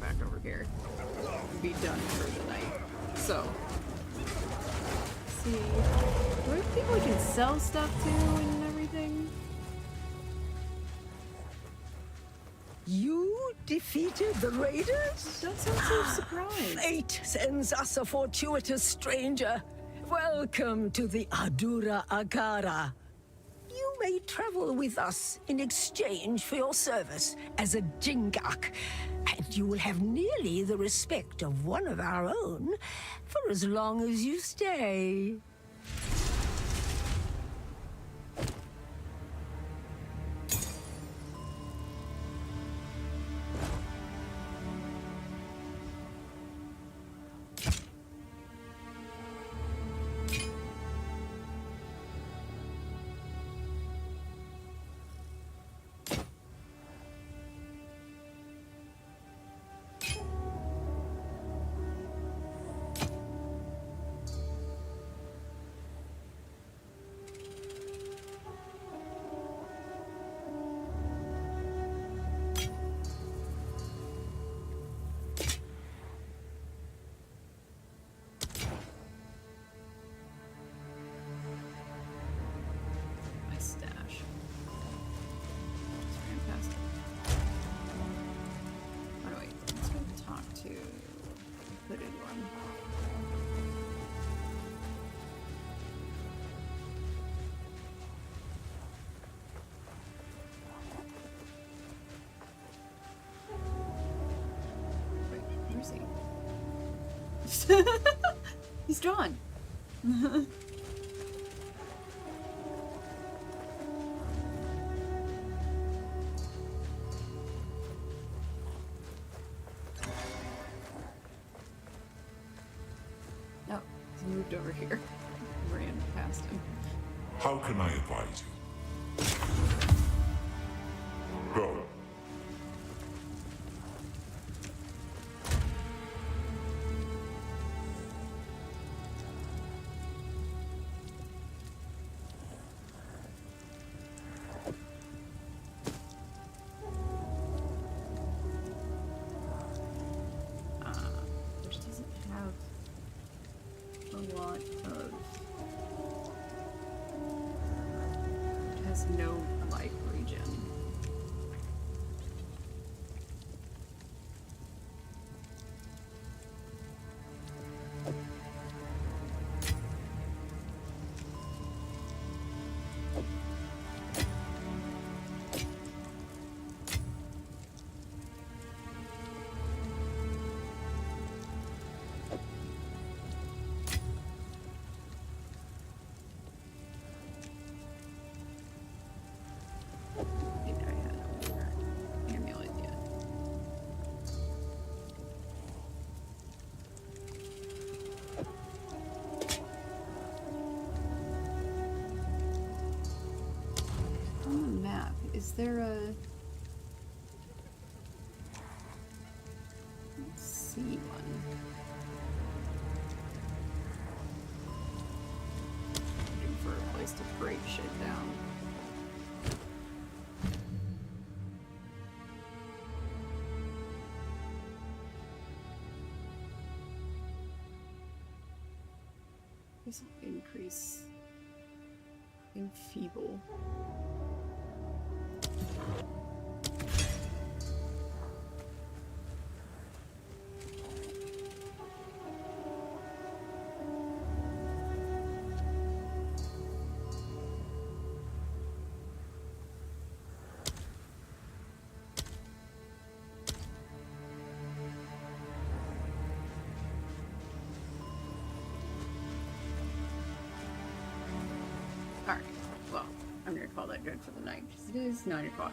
Back over here. Be done for the night. So, let's see. Do I have people I can sell stuff to and everything? You defeated the raiders? Don't sound so surprised. Fate sends us a fortuitous stranger. Welcome to the Adura Agara. You may travel with us in exchange for your service as a Jingak, and you will have nearly the respect of one of our own for as long as you stay. vanished. He's gone. Oh, he's moved over here. Ran past him. How can I advise you? Go. Which doesn't have a lot of... It has no life regen. I think I had a weird amulet yet. On the map, is there a... Let's see one. Looking for a place to break shit down. This will increase enfeeble. Alright, well, I'm gonna call that good for the night, because it is 9 o'clock.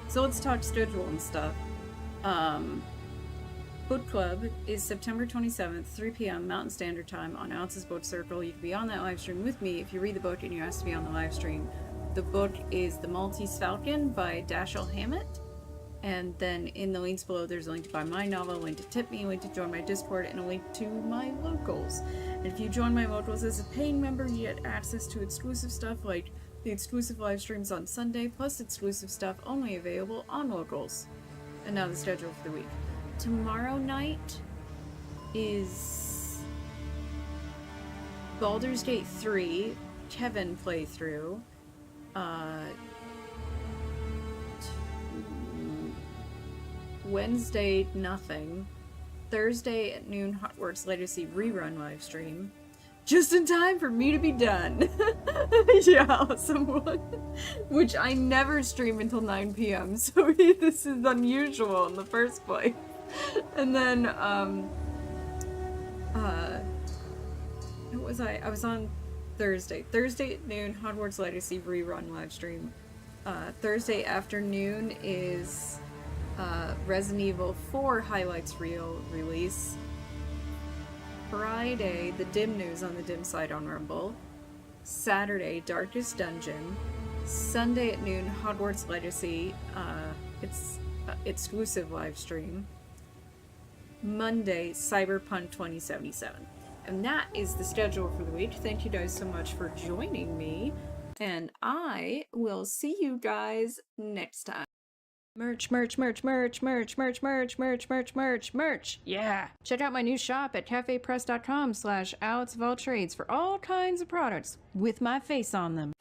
So let's talk schedule and stuff. Boat Club is September 27th, 3 p.m. Mountain Standard Time on Ounce's Boat Circle. You can be on that live stream with me if you read the book and you ask to be on the live stream. The book is The Maltese Falcon by Dashiell Hammett. And then in the links below, there's a link to buy my novel, a link to tip me, a link to join my Discord, and a link to my locals. And if you join my locals as a paying member, you get access to exclusive stuff like the exclusive live streams on Sunday, plus exclusive stuff only available on locals. And now the schedule for the week. Tomorrow night is Baldur's Gate 3 Kevin playthrough. Wednesday, nothing. Thursday at noon, Hogwarts Legacy rerun live stream. Just in time for me to be done. Yeah, awesome one. Which I never stream until 9 p.m. So this is unusual in the first place. And then, what was I? I was on Thursday. Thursday at noon, Hogwarts Legacy rerun live stream. Thursday afternoon is Resident Evil 4 highlights reel release. Friday, the Dim News on the Dim side on Rumble. Saturday, Darkest Dungeon. Sunday at noon, Hogwarts Legacy. It's exclusive live stream. Monday, Cyberpunk 2077. And that is the schedule for the week. Thank you guys so much for joining me. And I will see you guys next time. Merch. Yeah. Check out my new shop at cafepress.com/AlexofAllTrades for all kinds of products with my face on them.